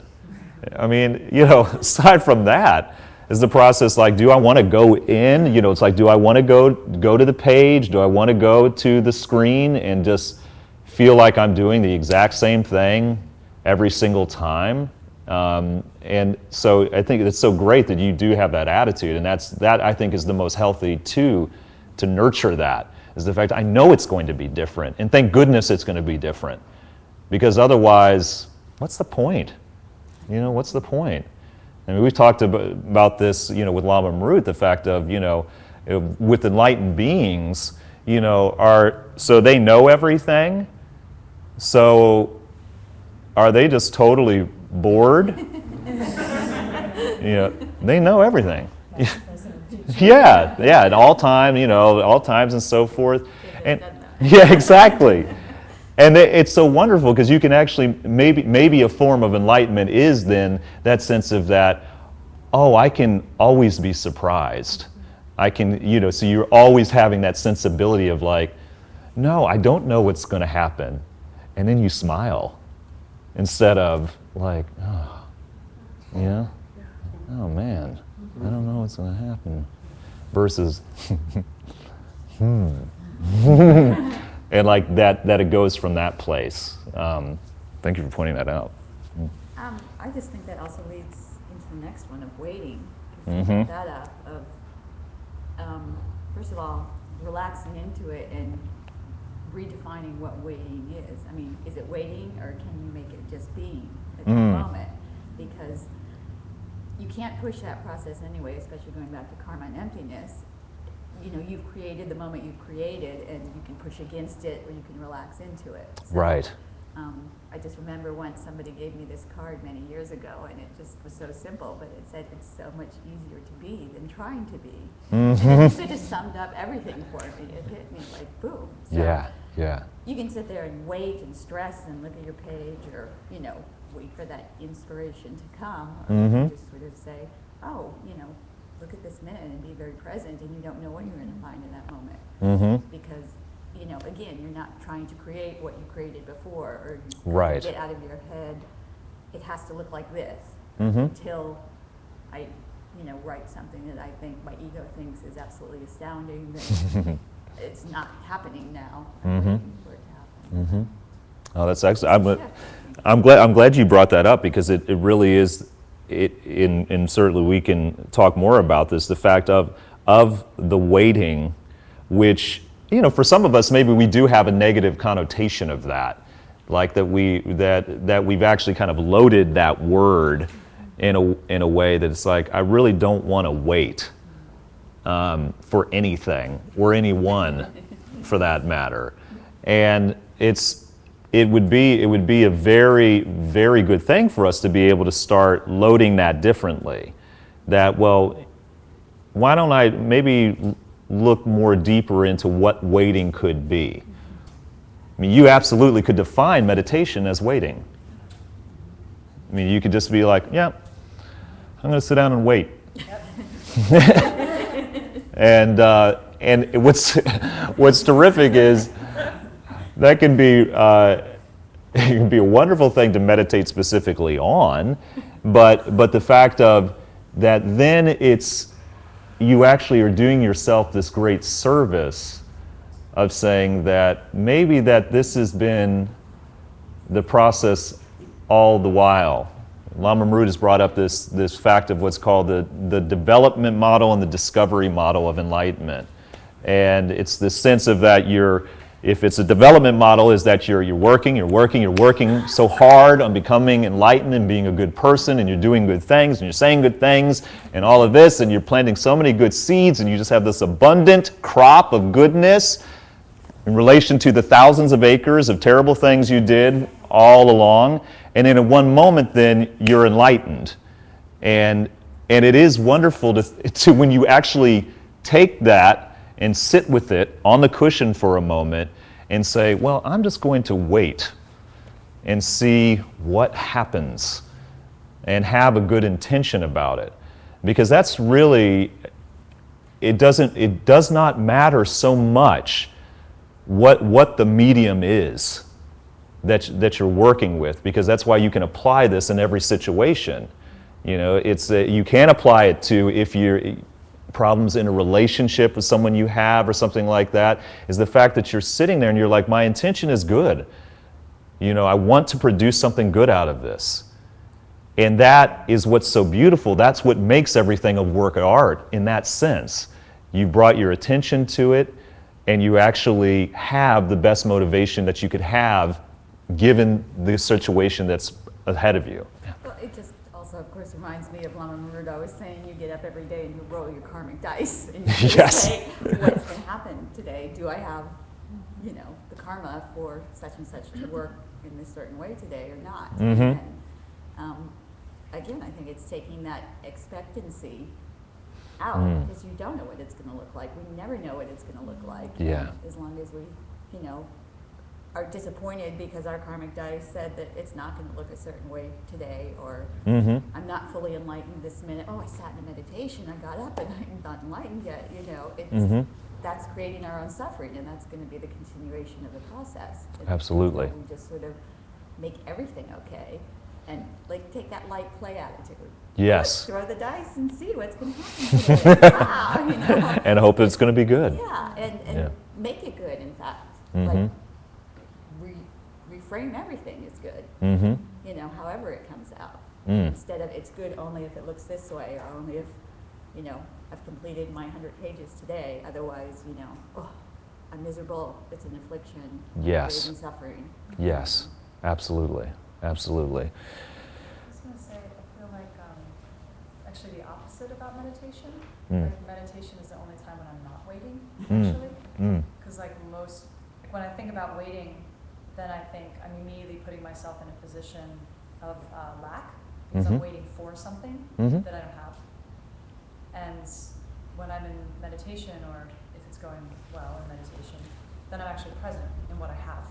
I mean, aside from that, is the process like, do I want to go in? It's like, do I want to go to the page? Do I want to go to the screen and just feel like I'm doing the exact same thing every single time? And so I think it's so great that you do have that attitude, and that I think is the most healthy to nurture that, is the fact I know it's going to be different, and thank goodness it's going to be different, because otherwise, what's the point? What's the point? I mean, we've talked about this, with Lama Marut, the fact of, with enlightened beings, so they know everything. So are they just totally bored? They know everything. Yeah, at all time, all times and so forth. And yeah, exactly. And it's so wonderful because you can actually, maybe a form of enlightenment is then that sense of that, oh, I can always be surprised. I can, so you're always having that sensibility of like, no, I don't know what's going to happen. And then you smile instead of like, oh, oh man, I don't know what's going to happen. Versus, and like that it goes from that place. Thank you for pointing that out. I just think that also leads into the next one of waiting. Mm-hmm. That up of, first of all, relaxing into it and redefining what waiting is. I mean, is it waiting or can you make it just being at the moment? Because you can't push that process anyway, especially going back to karma and emptiness. You've created the moment you've created, and you can push against it or you can relax into it. So, Right. I just remember once somebody gave me this card many years ago, and it just was so simple, but it said it's so much easier to be than trying to be. And it just summed up everything for me. It hit me like boom. So Yeah. you can sit there and wait and stress and look at your page, or wait for that inspiration to come, or you can just sort of say, oh, look at this minute and be very present, and you don't know what you're going to find in that moment. Because again, you're not trying to create what you created before, or you Right. get out of your head. It has to look like this until I, write something that I think my ego thinks is absolutely astounding. That it's not happening now. I'm waiting for it to happen. Oh, that's excellent. I'm glad you brought that up because it really is. And certainly we can talk more about this. The fact of the waiting, which for some of us maybe we do have a negative connotation of that, like that we've actually kind of loaded that word in a way that it's like I really don't want to wait for anything or anyone, for that matter, and it would be a very, very good thing for us to be able to start loading that differently. That, well, why don't I maybe look more deeper into what waiting could be? I mean, you absolutely could define meditation as waiting. I mean, you could just be like, yeah, I'm going to sit down and wait. And what's terrific is that can be it can be a wonderful thing to meditate specifically on, but the fact of that then you actually are doing yourself this great service of saying that maybe that this has been the process all the while. Lama Marud has brought up this fact of what's called the development model and the discovery model of enlightenment. And it's this sense of that if it's a development model, is that you're working so hard on becoming enlightened and being a good person, and you're doing good things, and you're saying good things, and all of this, and you're planting so many good seeds, and you just have this abundant crop of goodness in relation to the thousands of acres of terrible things you did all along. And then in one moment, then you're enlightened. And it is wonderful to when you actually take that and sit with it on the cushion for a moment and say, well, I'm just going to wait and see what happens and have a good intention about it. Because that's really, it does not matter so much what the medium is that you're working with, because that's why you can apply this in every situation. You can apply it to if you're problems in a relationship with someone you have or something like that, is the fact that you're sitting there and you're like, my intention is good. I want to produce something good out of this. And that is what's so beautiful. That's what makes everything a work of art in that sense. You brought your attention to it, and you actually have the best motivation that you could have given the situation that's ahead of you. Well, it just also, of course, reminds me of Lama Marud always saying you get up every day and you roll your karmic dice and you Yes. say, what's going to happen today? Do I have, the karma for such and such to work in this certain way today or not. Mm-hmm. And, again, I think it's taking that expectancy out Mm. because you don't know what it's going to look like. We never know what it's going to look like. Yeah. As long as we, are disappointed because our karmic dice said that it's not going to look a certain way today, or Mm-hmm. I'm not fully enlightened this minute. Oh, I sat in a meditation, I got up, and I'm not enlightened yet. It's Mm-hmm. that's creating our own suffering, and that's going to be the continuation of the process. And Absolutely. We just sort of make everything okay, and like take that light play attitude. Yes. Let's throw the dice and see what's going to happen today. Wow, And hope it's going to be good. Yeah, and Yeah. make it good. In fact, Mhm. like reframe everything as good. Mm-hmm. However it comes out. Mm. Instead of it's good only if it looks this way, or only if, I've completed my 100 pages today. Otherwise, oh, I'm miserable. It's an affliction. Yes. I'm suffering. Yes. Absolutely. Absolutely. I was going to say, I feel like actually the opposite about meditation. Mm. Like meditation is the only time when I'm not waiting, Mm. actually. Mm. Because when I think about waiting, then I think I'm immediately putting myself in a position of lack, because Mhm. I'm waiting for something Mhm. that I don't have. And when I'm in meditation, or if it's going well in meditation, then I'm actually present in what I have.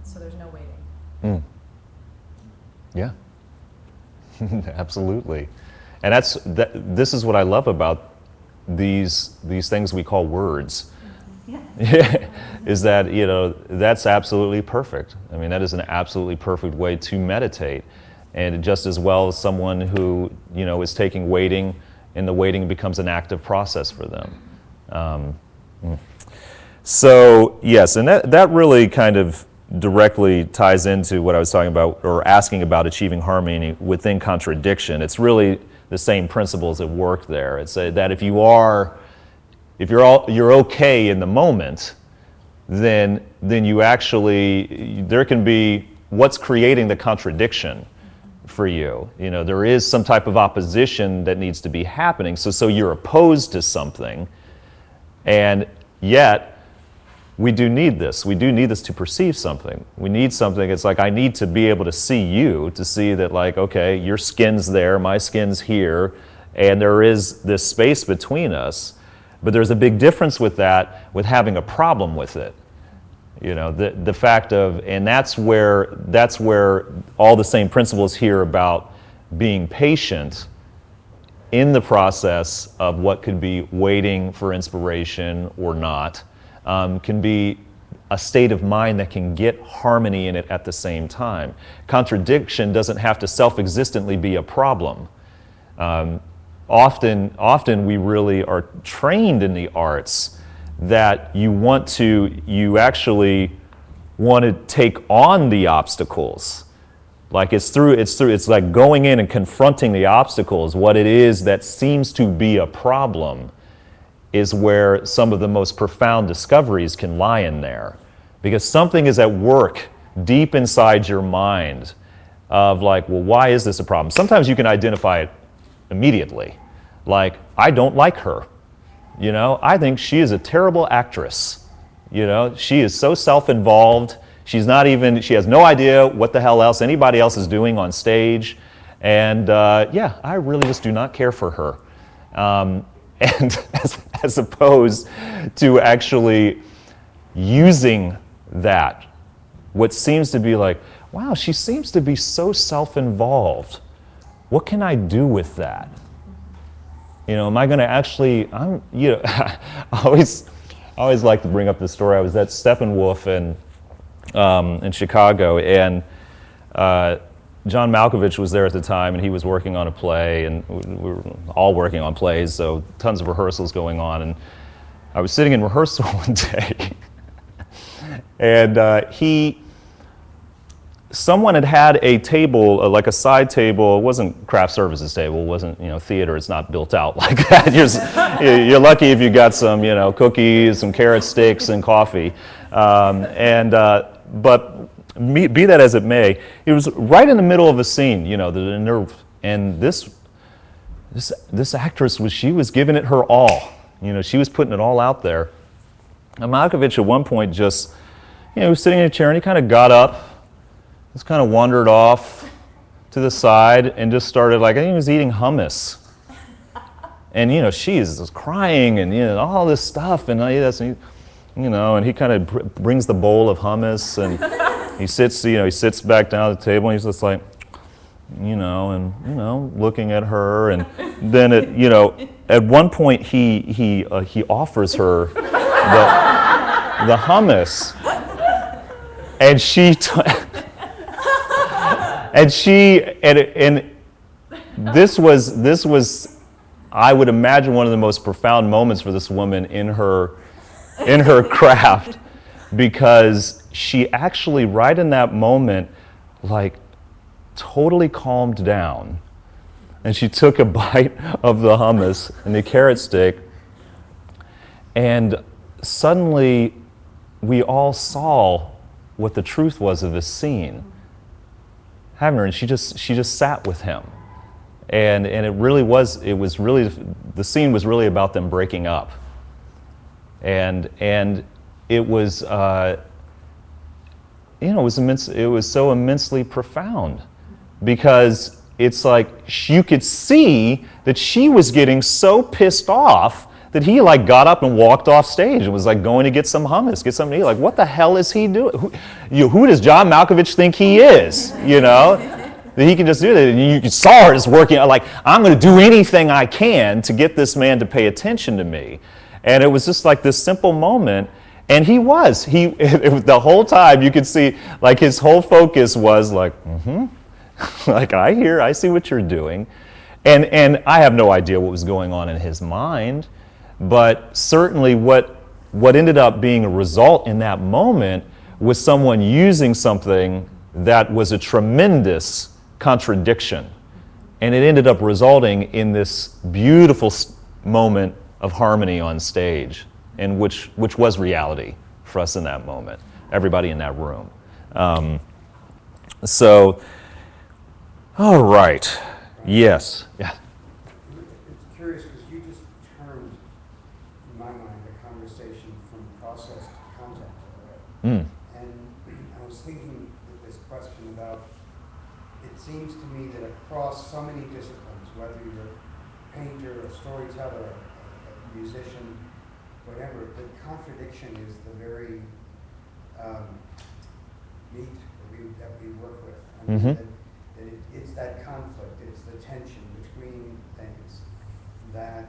So there's no waiting. Mm. Yeah. Absolutely. And this is what I love about these things we call words. Yeah. Is that, that's absolutely perfect. I mean, that is an absolutely perfect way to meditate. And just as well as someone who, is taking waiting, and the waiting becomes an active process for them. So, yes, and that really kind of directly ties into what I was talking about, or asking about achieving harmony within contradiction. It's really the same principles at work there. It's that if you're okay in the moment, then you actually, there can be what's creating the contradiction for you. There is some type of opposition that needs to be happening. So you're opposed to something, and yet we do need this. We do need this to perceive something. We need something. It's like I need to be able to see you, to see that, like, okay, your skin's there, my skin's here, and there is this space between us. But there's a big difference with that, with having a problem with it. The fact of, and that's where all the same principles here about being patient in the process of what could be waiting for inspiration or not, can be a state of mind that can get harmony in it at the same time. Contradiction doesn't have to self-existently be a problem. Often we really are trained in the arts that you actually want to take on the obstacles. Like it's like going in and confronting the obstacles. What it is that seems to be a problem is where some of the most profound discoveries can lie in there. Because something is at work deep inside your mind of like, well, why is this a problem? Sometimes you can identify it immediately. Like, I don't like her. I think she is a terrible actress. She is so self-involved. She has no idea what the hell else anybody else is doing on stage. And I really just do not care for her. And as opposed to actually using that, what seems to be like, wow, she seems to be so self-involved. What can I do with that? Am I going to actually? I always like to bring up this story. I was at Steppenwolf in Chicago, and John Malkovich was there at the time, and he was working on a play, and we were all working on plays, so tons of rehearsals going on. And I was sitting in rehearsal one day, and someone had a table, like a side table. It wasn't craft services table. It wasn't, theater. It's not built out like that. You're lucky if you got some, cookies, some carrot sticks, and coffee. But be that as it may, it was right in the middle of a scene. And this actress was giving it her all. She was putting it all out there. And Malkovich at one point just, he was sitting in a chair, and he kind of got up. just kind of wandered off to the side and just started, like, I think he was eating hummus. And, you know, she is just crying and, you know, all this stuff. And, you know, and he kind of brings the bowl of hummus and he sits back down at the table and he's just like, you know, and, you know, looking at her. And then, at one point he offers her the hummus. And this was, I would imagine, one of the most profound moments for this woman in her craft, because she actually, right in that moment, like, totally calmed down, and she took a bite of the hummus and the carrot stick, and suddenly we all saw what the truth was of this scene. Having her, and she just sat with him, and the scene was really about them breaking up, and it was it was so immensely profound, because it's like you could see that she was getting so pissed off that he, like, got up and walked off stage and was, like, going to get some hummus, get something to eat. Like, what the hell is he doing? Who does John Malkovich think he is? You know, that he can just do that. And you saw her just working, like, I'm going to do anything I can to get this man to pay attention to me. And it was just like this simple moment. And the whole time you could see, like, his whole focus was like, like, I see what you're doing. And I have no idea what was going on in his mind. But certainly what ended up being a result in that moment was someone using something that was a tremendous contradiction. And it ended up resulting in this beautiful moment of harmony on stage, and which was reality for us in that moment, everybody in that room. All right. Yes. Yeah. It's curious because you just turned, in my mind, the conversation from process to content. And I was thinking with this question about, it seems to me that across so many disciplines, whether you're a painter, a storyteller, a musician, whatever, the contradiction is the very meat that we work with. I mean, it's that conflict, it's the tension between things that,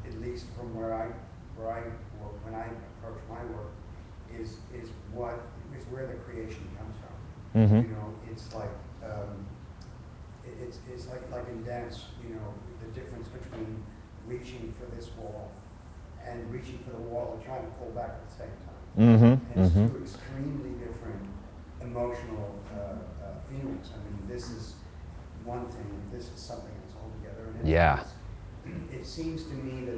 at least from where I work, when I approach my work, is where the creation comes from. You know, it's like it's like in dance, you know, the difference between reaching for this wall and reaching for the wall and trying to pull back at the same time. And it's two extremely different emotional feelings. I mean, this is one thing, and this is something that's altogether. And it seems to me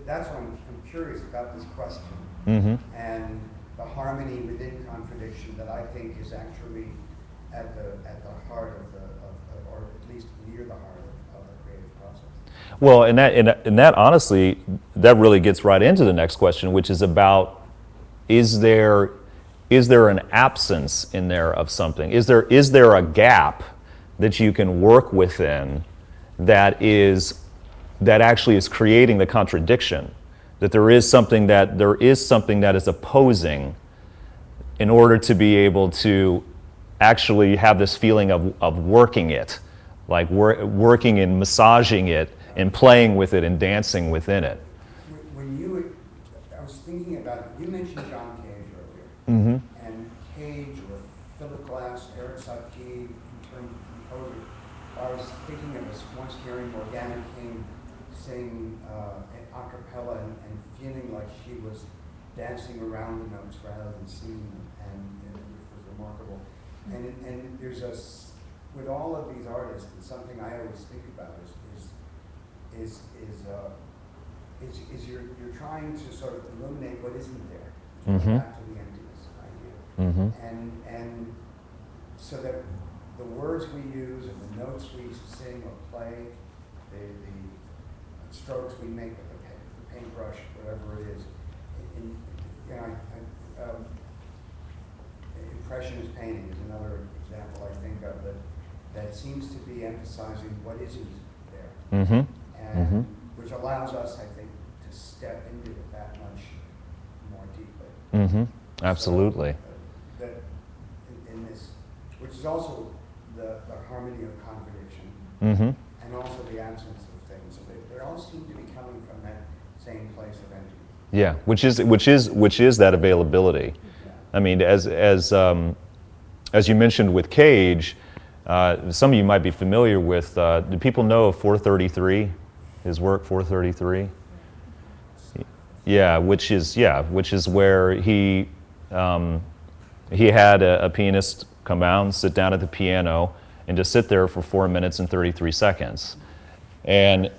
that's why I'm curious about this question, and the harmony within contradiction that I think is actually at the heart of or at least near the heart of the creative process. Well, and that honestly, that really gets right into the next question, which is about, is there an absence in there of something? Is there a gap that you can work within that actually is creating the contradiction? That there is something that is opposing, in order to be able to actually have this feeling of working it, like working and massaging it and playing with it and dancing within it. I was thinking about, you mentioned John Cage earlier, and Cage or Philip Glass, Eric Satie, in terms of composer. I was thinking of once hearing Morgana King sing a cappella and feeling like she was dancing around the notes rather than singing them, and it was remarkable. And there's with all of these artists, and something I always think about is you're trying to sort of illuminate what isn't there, back to the emptiness idea, and so that the words we use and the notes we sing or play, the strokes we make with the paintbrush, whatever it is, Impressionist painting is another example I think of that seems to be emphasizing what isn't there. Mm-hmm. And which allows us, I think, to step into it that much more deeply. Mm-hmm. Absolutely. So, that in this, which is also the harmony of contradiction, Mm-hmm. and also the absence of things. So they all seem to be coming from that same place of emptiness. Yeah, which is that availability. Yeah. I mean, as you mentioned with Cage, some of you might be familiar with. Do people know of 433? His work, 433. Yeah, which is where he had a pianist come out and sit down at the piano and just sit there for 4 minutes and 33 seconds. And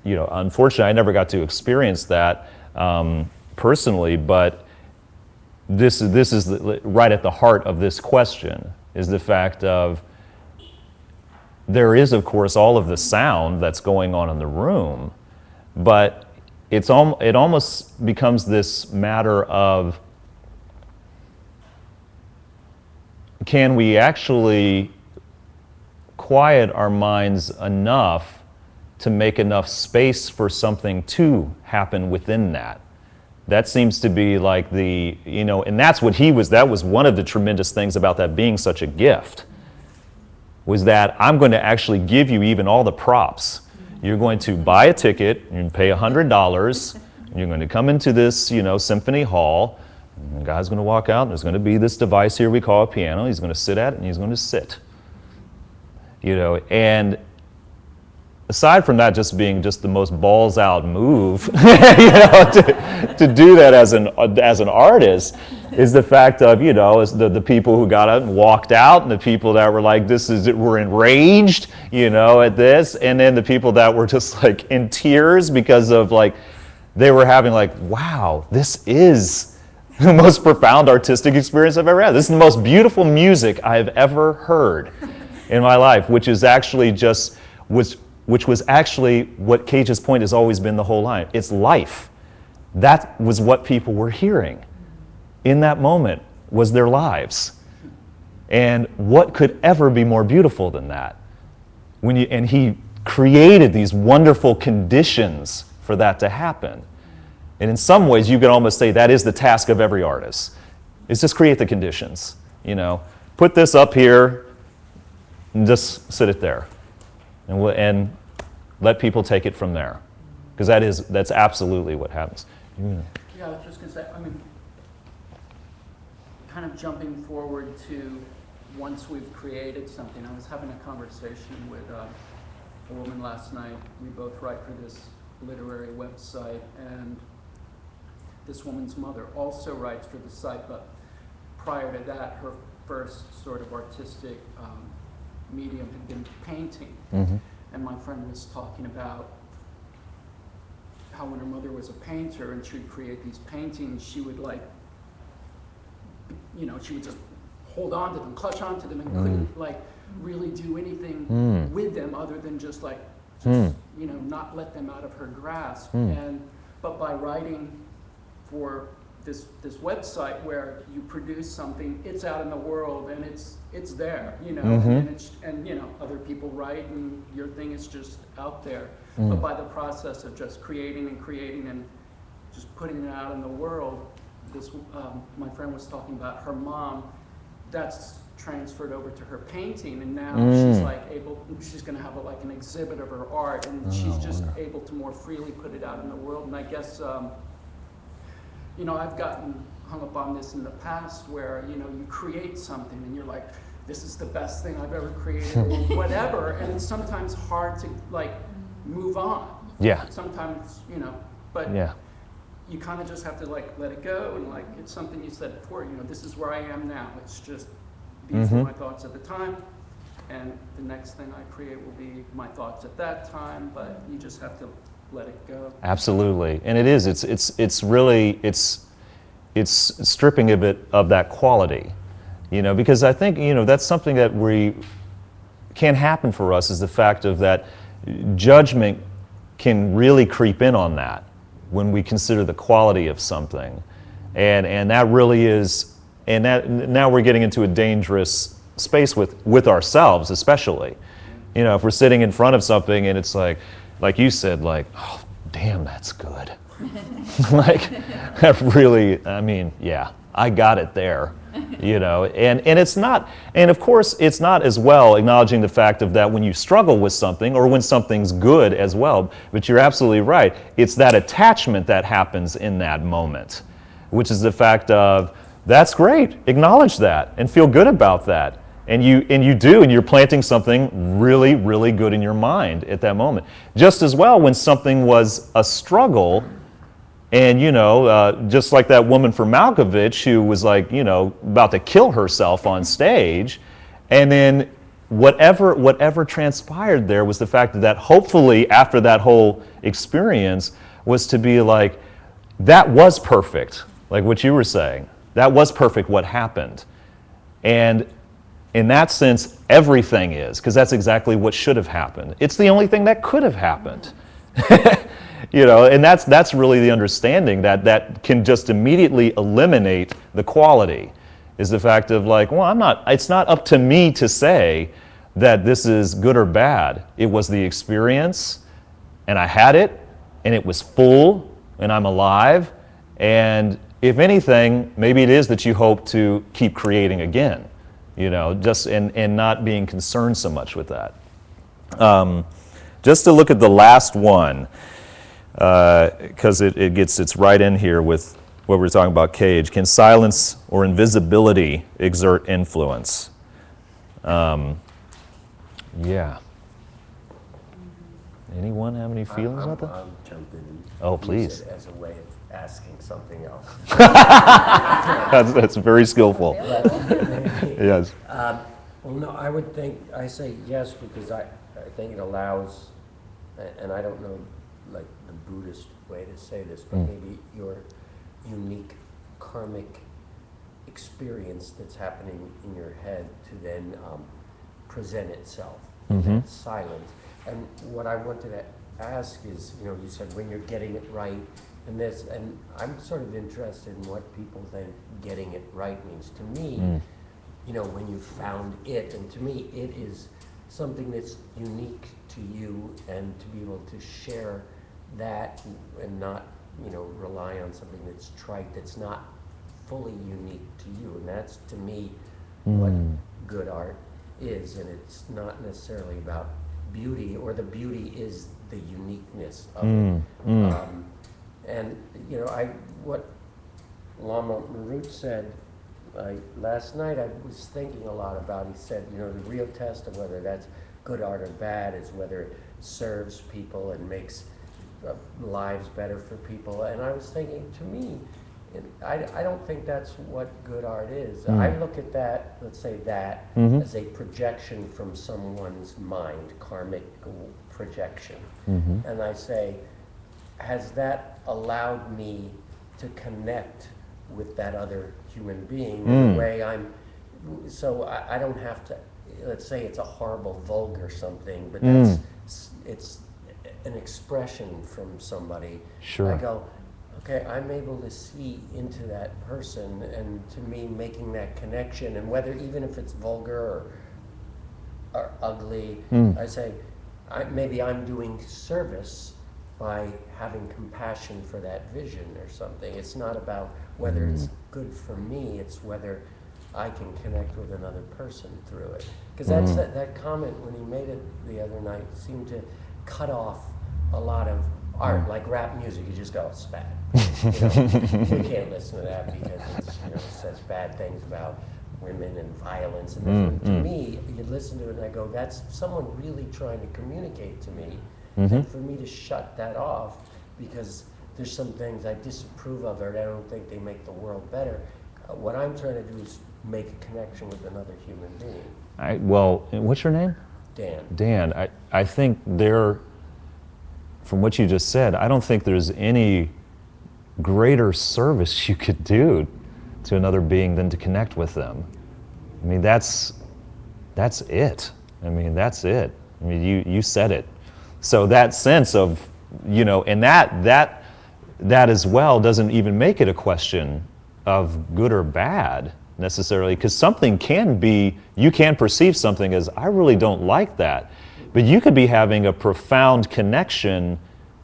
unfortunately, I never got to experience that personally, but this is right at the heart of this question, is the fact of there is, of course, all of the sound that's going on in the room, but it almost becomes this matter of, can we actually quiet our minds enough to make enough space for something to happen within that? That seems to be like and that's what that was one of the tremendous things about that being such a gift, was that I'm going to actually give you even all the props. You're going to buy a ticket, and pay $100, and you're going to come into this, symphony hall, and the guy's going to walk out, and there's going to be this device here we call a piano. He's going to sit at it, and he's going to sit. And aside from that just being just the most balls out move, to do that as an artist, is the fact of, is the people who got up and walked out, and the people that were like, were enraged, at this, and then the people that were just like in tears because of they were having wow, this is the most profound artistic experience I've ever had. This is the most beautiful music I've ever heard in my life, which is actually which was actually what Cage's point has always been the whole line. It's life. That was what people were hearing in that moment, was their lives. And what could ever be more beautiful than that? And he created these wonderful conditions for that to happen. And in some ways, you could almost say that is the task of every artist, is just create the conditions. Put this up here and just sit it there. And let people take it from there, because that's absolutely what happens. Yeah, I was just going to say, kind of jumping forward to once we've created something. I was having a conversation with a woman last night. We both write for this literary website, and this woman's mother also writes for the site, but prior to that, her first sort of artistic medium had been painting. Mm-hmm. And my friend was talking about how when her mother was a painter and she would create these paintings, she would she would just hold on to them, clutch onto them, and couldn't really do anything with them other than just not let them out of her grasp. But by writing for this website where you produce something, it's out in the world and it's there, and other people write and your thing is just out there. But by the process of just creating and just putting it out in the world, this my friend was talking about her mom, that's transferred over to her painting, and now she's going to have an exhibit of her art, and she's just able to more freely put it out in the world. And I guess I've gotten hung up on this in the past where, you create something and you're like, this is the best thing I've ever created, or whatever, and it's sometimes hard to move on. Yeah. Sometimes, but Yeah. you kind of just have to let it go, and it's something you said before, this is where I am now. It's just, these are my thoughts at the time, and the next thing I create will be my thoughts at that time, but you just have to let it go. Absolutely, and it is. It's really stripping a bit of that quality, because I think that's something that can happen for us, is the fact of that judgment can really creep in on that when we consider the quality of something, and that really is And that now we're getting into a dangerous space with ourselves, especially. You know, if we're sitting in front of something and it's like you said, like, oh, damn, that's good. Like, that really, I mean, yeah, I got it there. You know, and it's not, and of course, it's not as well acknowledging the fact of that when you struggle with something or when something's good as well, but you're absolutely right. It's that attachment that happens in that moment, which is the fact of, that's great, acknowledge that and feel good about that. And you do, and you're planting something really, really good in your mind at that moment. Just as well when something was a struggle, and, you know, just like that woman from Malkovich who was like, you know, about to kill herself on stage. And then whatever transpired there was the fact that hopefully after that whole experience was to be like, that was perfect. Like what you were saying. That was perfect what happened. And in that sense, everything is, because that's exactly what should have happened. It's the only thing that could have happened. You know, and that's really the understanding that can just immediately eliminate the quality, is the fact of like, well, it's not up to me to say that this is good or bad. It was the experience, and I had it, and it was full, and I'm alive, and if anything, maybe it is that you hope to keep creating again, you know, just and not being concerned so much with that. Just to look at the last one, because it's right in here with what we're talking about, Cage. Can silence or invisibility exert influence? Yeah. Anyone have any feelings about that? I'll jump in. Oh, please. Use it as a way of asking something else. That's very skillful. Yes. Well, no, I would think, I say yes because I think it allows, and I don't know, like the Buddhist way to say this, but maybe your unique karmic experience that's happening in your head to then present itself in that silence. And what I wanted to ask is, you know, you said when you're getting it right, and I'm sort of interested in what people think getting it right means. To me, you know, when you found it, and to me, it is something that's unique to you, and to be able to share that and not, you know, rely on something that's trite, that's not fully unique to you. And that's, to me, what good art is. And it's not necessarily about beauty, or the beauty is the uniqueness of it. And, you know, what Lama Marut said last night, I was thinking a lot about. He said, you know, the real test of whether that's good art or bad is whether it serves people and makes lives better for people. And I was thinking, to me, I don't think that's what good art is. I look at that, let's say that, as a projection from someone's mind, karmic projection. And I say, has that allowed me to connect with that other human being in a way so I don't have to, let's say it's a horrible, vulgar something, but it's an expression from somebody. Sure. I go, okay, I'm able to see into that person, and to me making that connection, and whether, even if it's vulgar or ugly, I say, maybe I'm doing service by having compassion for that vision or something. It's not about whether it's good for me, it's whether I can connect with another person through it. Because that's that comment when he made it the other night seemed to cut off a lot of art, like rap music. You just go, it's bad. You know, you can't listen to that because it's, you know, it says bad things about women and violence. And to me, you listen to it and I go, that's someone really trying to communicate to me. And for me to shut that off because there's some things I disapprove of, or I don't think they make the world better. What I'm trying to do is make a connection with another human being. Well, what's your name? Dan. Dan, I think from what you just said, I don't think there's any greater service you could do to another being than to connect with them. I mean, that's it. I mean, that's it. I mean, you said it. So that sense of, you know, and that as well doesn't even make it a question of good or bad. necessarily, because something can be, you can perceive something as, I really don't like that. But you could be having a profound connection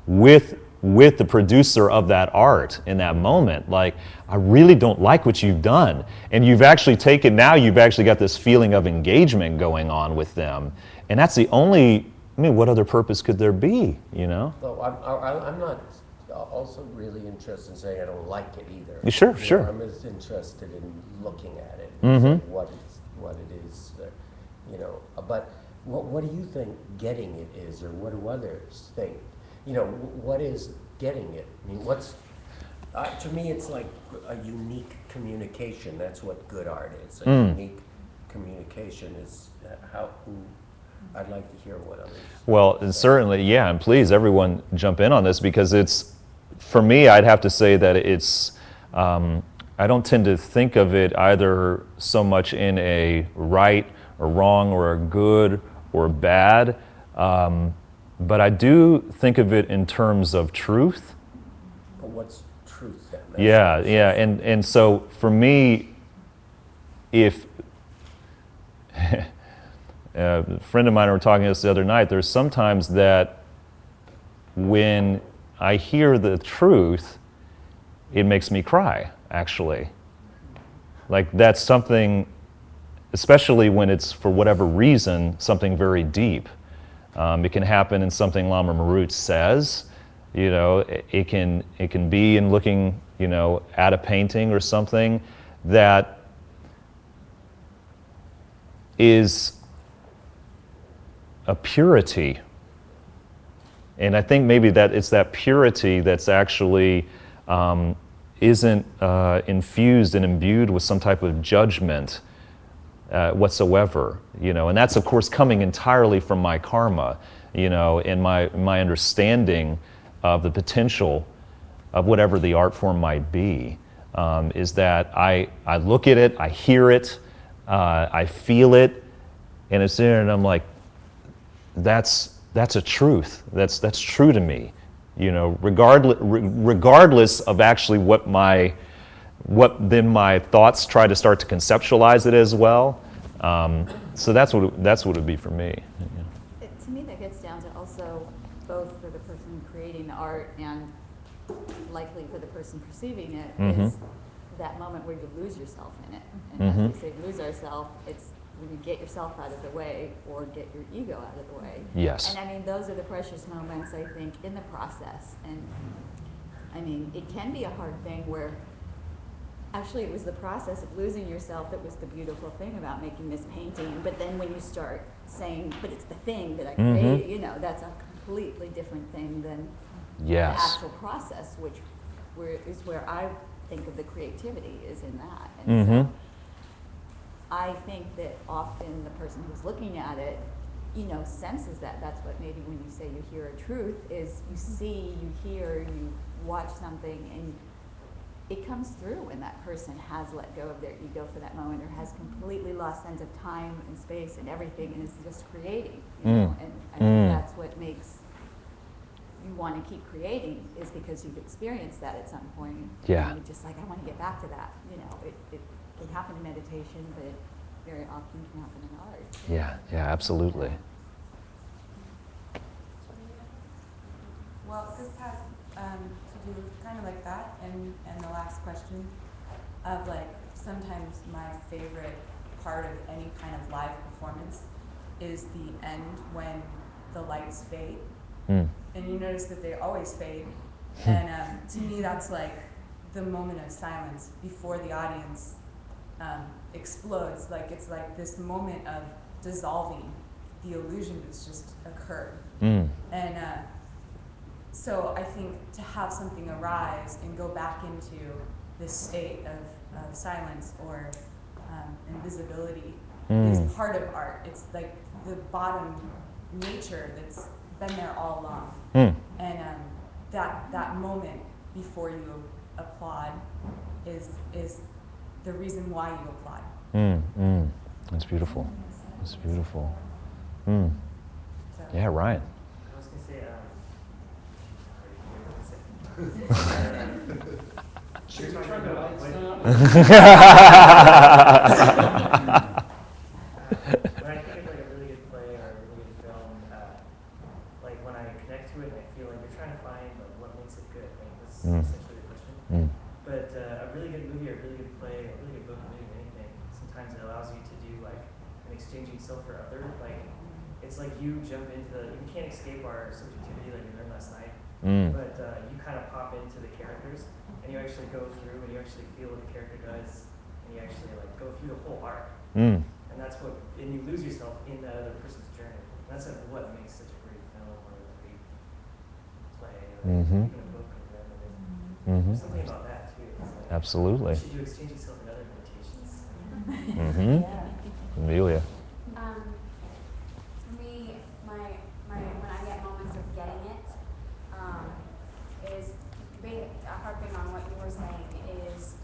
with the producer of that art in that moment. Like, I really don't like what you've done. And you've actually got this feeling of engagement going on with them. And that's the only, what other purpose could there be, you know? Well, I'm not also really interested in saying I don't like it either. Sure, You know, sure. I'm as interested in looking at it, Mm-hmm. and what it is, you know. But what do you think getting it is, or what do others think? You know, what is getting it? I mean, to me, it's like a unique communication. That's what good art is. A unique communication is I'd like to hear what others. Well, and certainly, yeah, and please, everyone jump in on this, because it's, for me, I'd have to say that it's, I don't tend to think of it either so much in a right or wrong or a good or bad, but I do think of it in terms of truth. But what's truth then? Yeah, and so for me, if a friend of mine were talking to us the other night, there's sometimes that when I hear the truth, it makes me cry, actually. Like, that's something, especially when it's, for whatever reason, something very deep. It can happen in something Lama Marut says. You know, it can be in looking, you know, at a painting or something that is a purity. And I think maybe that it's that purity that's actually isn't infused and imbued with some type of judgment whatsoever, you know. And that's, of course, coming entirely from my karma, you know, and my understanding of the potential of whatever the art form might be, is that I look at it, I hear it, I feel it, and it's there, and I'm like, that's a truth. That's true to me, you know, regardless of actually what then my thoughts try to start to conceptualize it as well. So that's what it would be for me. To me, that gets down to also both for the person creating the art and likely for the person perceiving it, is that moment where you lose yourself in it. And as we say, lose ourselves, it's when you get yourself out of the way or get your ego out of the way. Yes. And I mean, those are the precious moments, I think, in the process. And I mean, it can be a hard thing where actually it was the process of losing yourself that was the beautiful thing about making this painting. But then when you start saying, but it's the thing that I created, you know, that's a completely different thing than the actual process, which is where I think of the creativity, is in that. And so I think that often the person who's looking at it, you know, senses that. That's what maybe when you say you hear a truth is you see, you hear, you watch something, and it comes through when that person has let go of their ego for that moment or has completely lost sense of time and space and everything and is just creating, you know. And I think that's what makes you want to keep creating, is because you've experienced that at some point. Yeah. And you're just like, I want to get back to that. You know, it can happen in meditation, but it very often can happen in art. Yeah, absolutely. Well, this has to do kind of like that, and the last question of like, sometimes my favorite part of any kind of live performance is the end when the lights fade. And you notice that they always fade. And to me, that's like the moment of silence before the audience explodes. Like, it's like this moment of dissolving the illusion that's just occurred. And so I think to have something arise and go back into this state of silence or invisibility is part of art. It's like the bottom nature that's been there all along. And that moment before you applaud is the reason why you applaud. That's beautiful. That's beautiful. So, Yeah, Ryan. I was going to say, Should we turn the lights down? When I think of like a really good play or a really good film, like when I connect to it and I feel like you're trying to find like what makes it good. Like that's essentially the question. But a really good movie or a really good play, a really good book, really good anything, sometimes it allows you to do like an exchanging self for other. Like it's like you jump into you can't escape our subjectivity like we learned last night. But you kind of pop into the characters and you actually go through and you actually feel what the character does and you actually like go through the whole arc. And that's what, and you lose yourself in that other person's journey. That's what makes such a great film or a great play or even a book or whatever it is. There's something about that too. It's like, Absolutely. should you exchange yourself in other meditations? Amelia. For me, when I get moments of getting it, is harping on what you were saying, is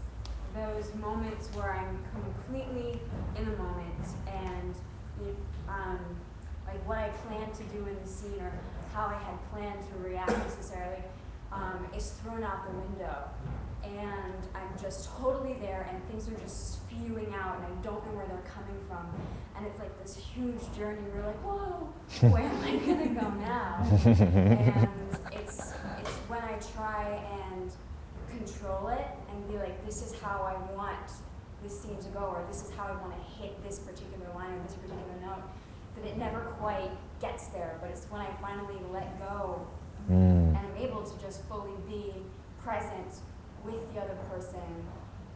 those moments where I'm completely in the moment and like what I planned to do in the scene or how I had planned to react necessarily is thrown out the window. And I'm just totally there and things are just spewing out and I don't know where they're coming from. And it's like this huge journey. We're like, whoa, where am I gonna go now? And it's when I try and control it and be like, this is how I want this scene to go, or this is how I want to hit this particular line or this particular note, that it never quite gets there. But it's when I finally let go and I'm able to just fully be present with the other person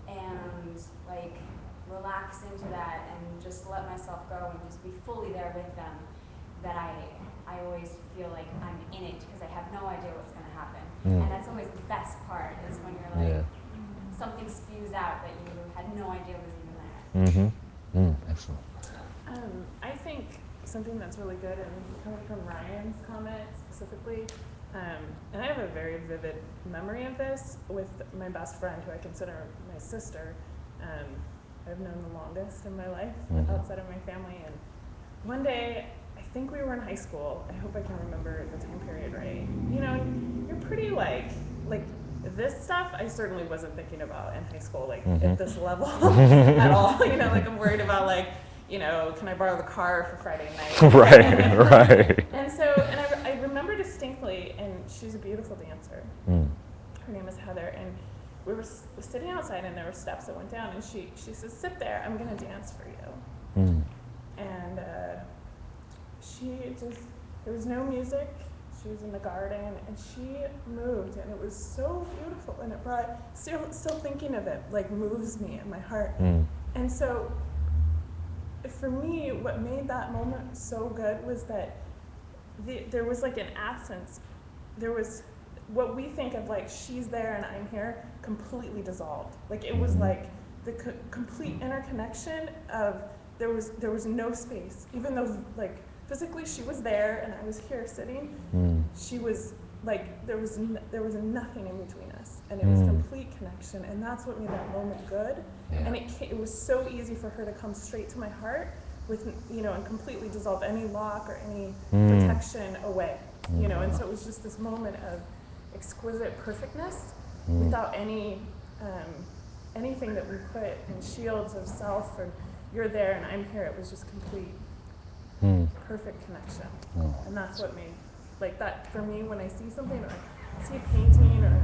and like relax into that and just let myself go and just be fully there with them, that I always feel like I'm in it because I have no idea what's going to happen. And that's always the best part, is when you're like, something spews out that you had no idea was even there. Excellent. I think something that's really good, and coming from Ryan's comment specifically, and I have a very vivid memory of this with my best friend, who I consider my sister. I've known the longest in my life outside of my family. And one day, I think we were in high school. I hope I can remember the time period right. You know, you're pretty like this stuff I certainly wasn't thinking about in high school, like at this level at all. You know, like I'm worried about like, you know, can I borrow the car for Friday night? Right. And so, and I remember distinctly, and she's a beautiful dancer. Her name is Heather, and we were sitting outside, and there were steps that went down, and she says, "Sit there, I'm gonna dance for you." And there was no music. She was in the garden, and she moved, and it was so beautiful, and it brought, still thinking of it, like moves me in my heart. And so, for me, what made that moment so good was that there was like an absence. There was what we think of like she's there and I'm here completely dissolved. Like it was like the complete interconnection of there was no space, even though like physically she was there and I was here sitting. She was like there was nothing in between us, and it was complete connection, and that's what made that moment good. And it was so easy for her to come straight to my heart with, you know, and completely dissolve any lock or any protection away, you know. And so it was just this moment of exquisite perfectness without any anything that we put in shields of self or you're there and I'm here. It was just complete perfect connection. And that's what made, like that for me, when I see something or I see a painting or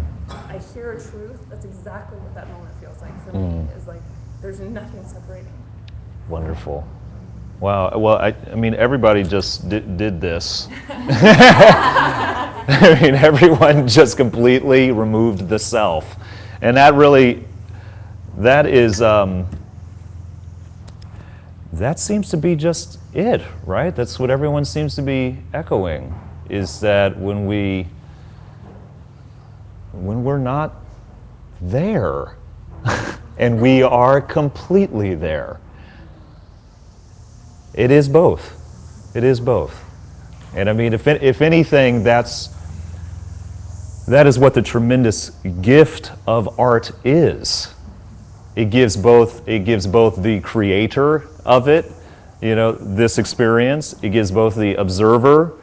I hear a truth, that's exactly what that moment feels like for me, is like there's nothing separating. Wonderful. Wow. Well, I mean, everybody just did this. I mean, everyone just completely removed the self. And that really, that is, that seems to be just it, right? That's what everyone seems to be echoing, is that when we're not there, and we are completely there. It is both. It is both. And I mean, if anything, that is what the tremendous gift of art is. It gives both the creator of it, you know, this experience. It gives both the observer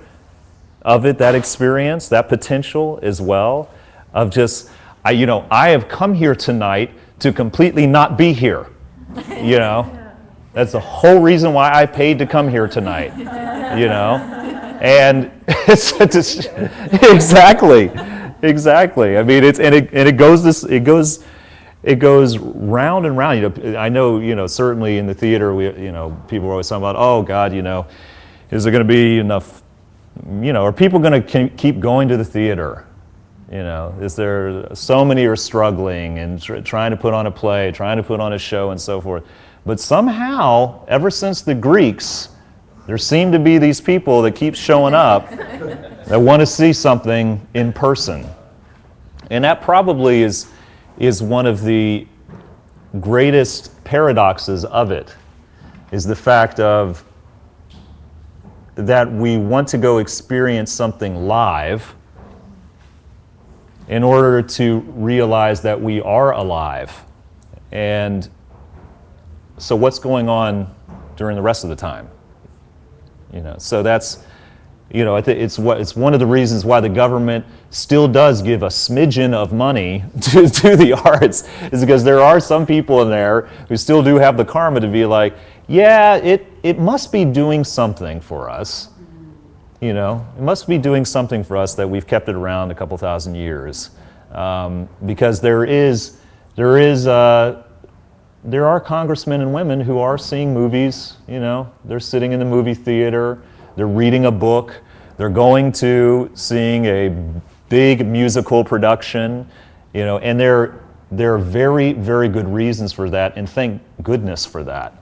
of it, that experience, that potential as well, of just, I have come here tonight to completely not be here. You know, that's the whole reason why I paid to come here tonight. You know, and it's exactly. I mean, it goes round and round. You know, I know. You know, certainly in the theater, people are always talking about, oh God, is there going to be enough? Are people going to keep going to the theater? Is there so many are struggling and trying to put on a play, trying to put on a show, and so forth. But somehow, ever since the Greeks, there seem to be these people that keep showing up that want to see something in person. And that probably is one of the greatest paradoxes of it, is the fact of that we want to go experience something live in order to realize that we are alive. And so what's going on during the rest of the time? So that's, I think it's one of the reasons why the government still does give a smidgen of money to the arts, is because there are some people in there who still do have the karma to be like, yeah, it must be doing something for us. It must be doing something for us that we've kept it around a couple thousand years, because there are congressmen and women who are seeing movies. They're sitting in the movie theater, they're reading a book, they're going to seeing a big musical production, and there are very, very good reasons for that, and thank goodness for that.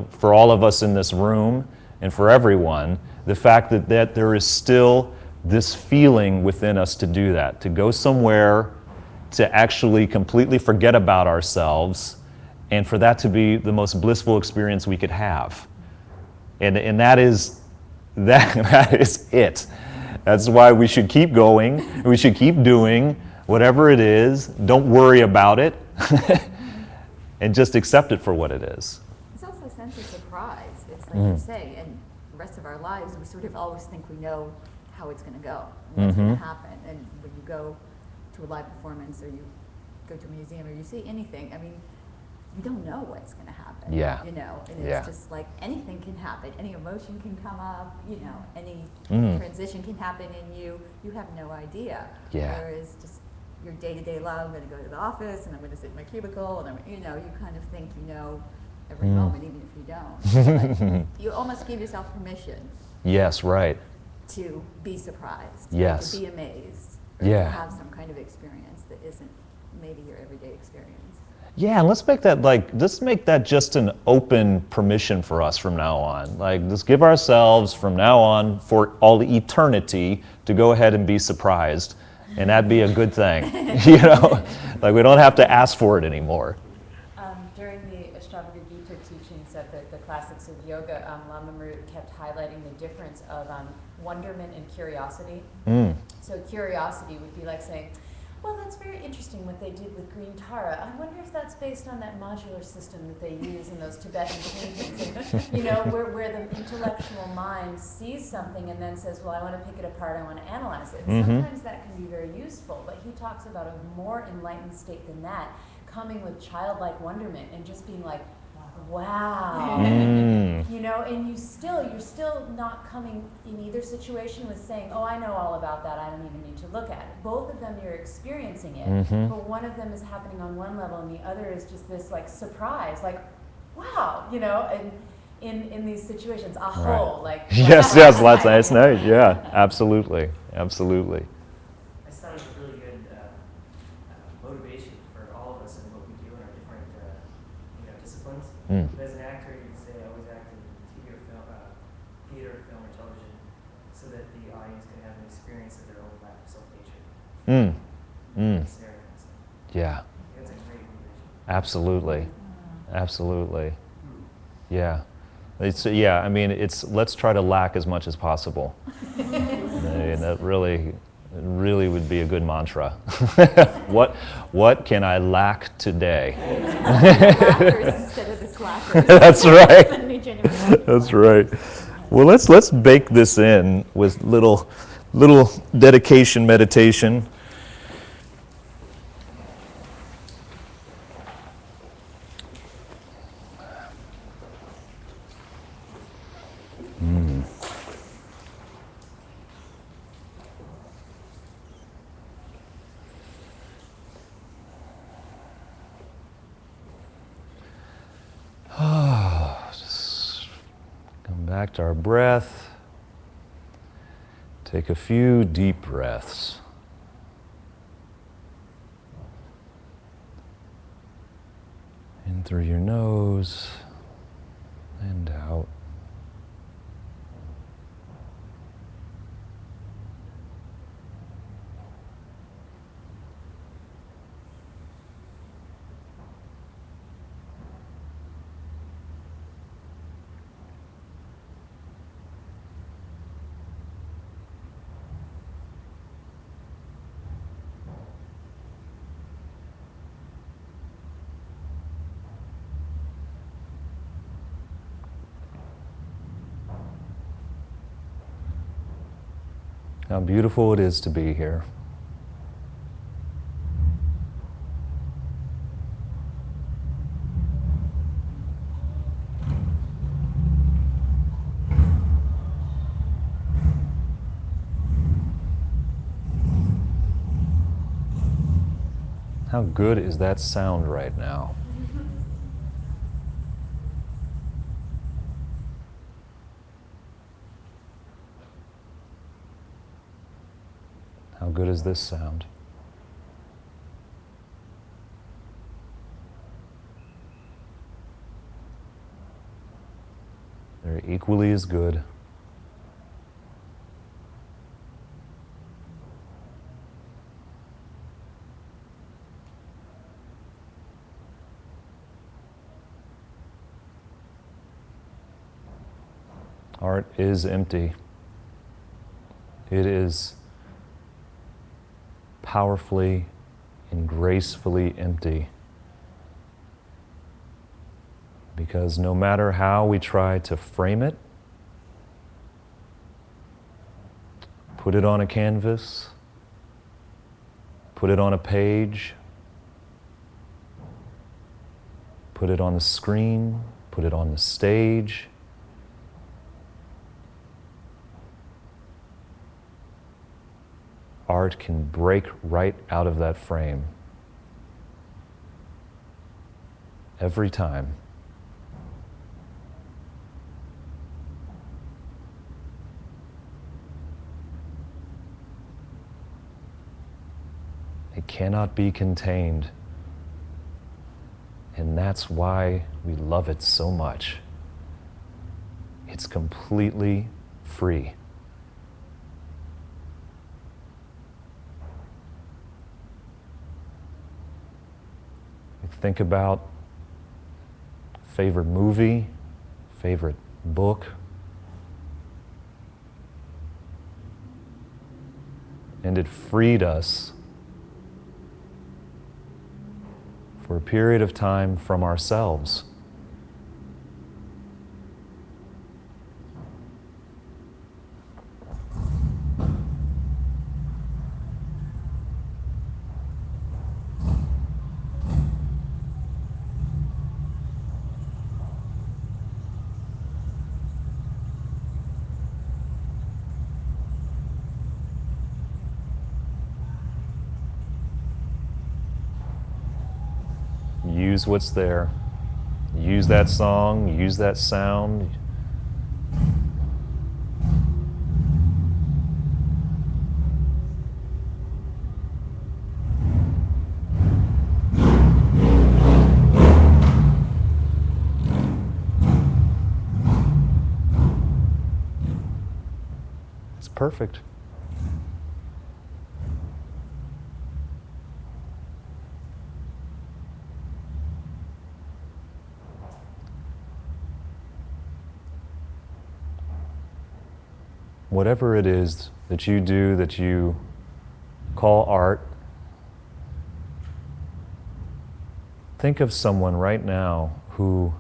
For all of us in this room and for everyone, the fact that there is still this feeling within us to do that, to go somewhere, to actually completely forget about ourselves, and for that to be the most blissful experience we could have. And that is it. That's why we should keep going, we should keep doing whatever it is, don't worry about it, and just accept it for what it is. It's also a sense of surprise. It's like you say, and the rest of our lives, we sort of always think we know how it's going to go, what's going to happen. And when you go to a live performance, or you go to a museum, or you see anything, I mean, you don't know what's going to happen. Yeah. And it's just like anything can happen. Any emotion can come up, any transition can happen in you. You have no idea. Yeah. Whereas just your day-to-day life, I'm going to go to the office and I'm going to sit in my cubicle, and you kind of think every moment, even if you don't. But you almost give yourself permission. Yes, right. To be surprised. Yes. To be amazed. Or Yeah. to have some kind of experience that isn't maybe your everyday experience. Yeah, and let's make that just an open permission for us from now on. Like, let's give ourselves from now on for all eternity to go ahead and be surprised, and that'd be a good thing. Like we don't have to ask for it anymore. During the Ashtavagga Gita teachings at the classics of yoga, Lama Maru kept highlighting the difference of wonderment and curiosity. So curiosity would be like saying, well, that's very interesting what they did with green Tara. I wonder if that's based on that modular system that they use in those Tibetan paintings. And, where the intellectual mind sees something and then says, well, I want to pick it apart, I want to analyze it. Sometimes that can be very useful, but he talks about a more enlightened state than that, coming with childlike wonderment and just being like, wow. And you're still not coming in either situation with saying, oh, I know all about that, I don't even need to look at it. Both of them, you're experiencing it, but one of them is happening on one level and the other is just this like surprise, like, wow, and in these situations, aho, Right. like. Yes, that's nice. Yeah, absolutely. I just thought it was a really good motivation for all of us in what we do in our different disciplines. But as an actor, you could say I always act in theater, film, or television, so that the audience can have an experience of their own lack of self-hatred. Yeah. That's a great motivation. Absolutely. Yeah. I mean, let's try to lack as much as possible. And that really would be a good mantra. What can I lack today? Instead of the slackers. That's right. That's right. Well, let's bake this in with little dedication meditation. Back to our breath. Take a few deep breaths. In through your nose and out. How beautiful it is to be here. How good is that sound right now? How good is this sound? They're equally as good. Art is empty. It is powerfully and gracefully empty. Because no matter how we try to frame it, put it on a canvas, put it on a page, put it on the screen, put it on the stage, art can break right out of that frame. Every time. It cannot be contained. And that's why we love it so much. It's completely free. Think about favorite movie, favorite book, and it freed us for a period of time from ourselves. Use what's there. Use that song, use that sound. It's perfect. Whatever it is that you do that you call art, think of someone right now who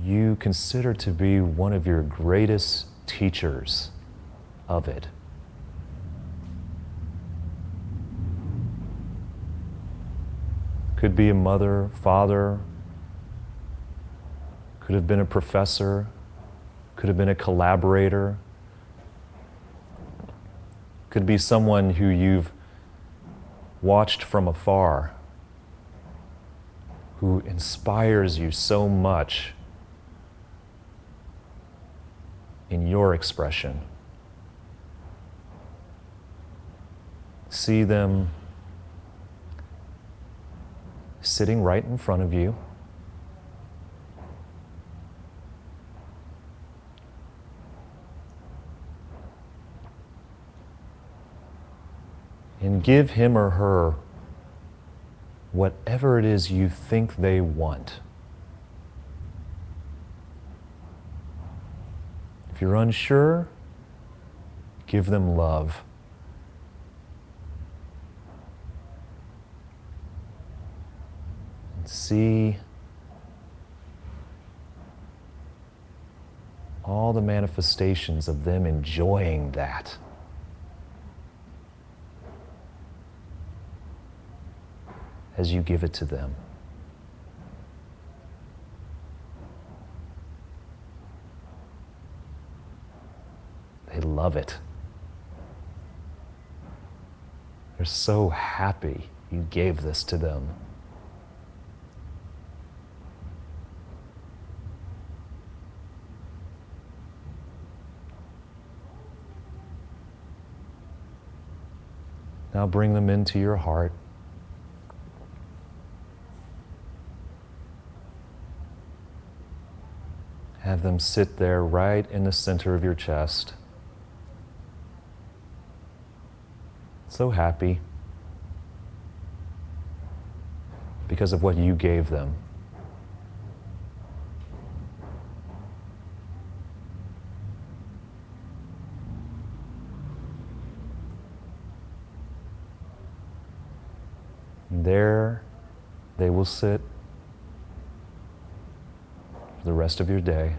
you consider to be one of your greatest teachers of it. Could be a mother, father, could have been a professor, could have been a collaborator, could be someone who you've watched from afar, who inspires you so much in your expression. See them sitting right in front of you. And give him or her whatever it is you think they want. If you're unsure, give them love. And see all the manifestations of them enjoying that. As you give it to them. They love it. They're so happy you gave this to them. Now bring them into your heart. Have them sit there right in the center of your chest. So happy because of what you gave them. And there they will sit the rest of your day.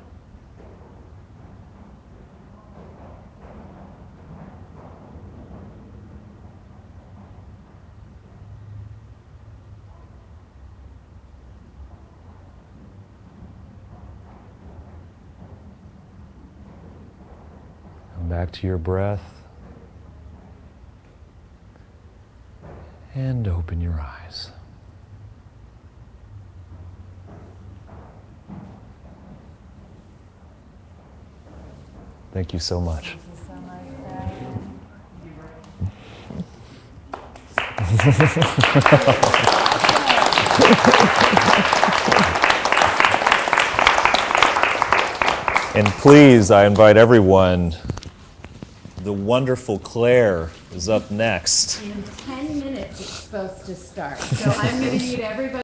Come back to your breath and open your eyes. Thank you so much. Thank you so much, Brian. And please, I invite everyone, the wonderful Claire is up next. In 10 minutes it's supposed to start, so I'm going to need everybody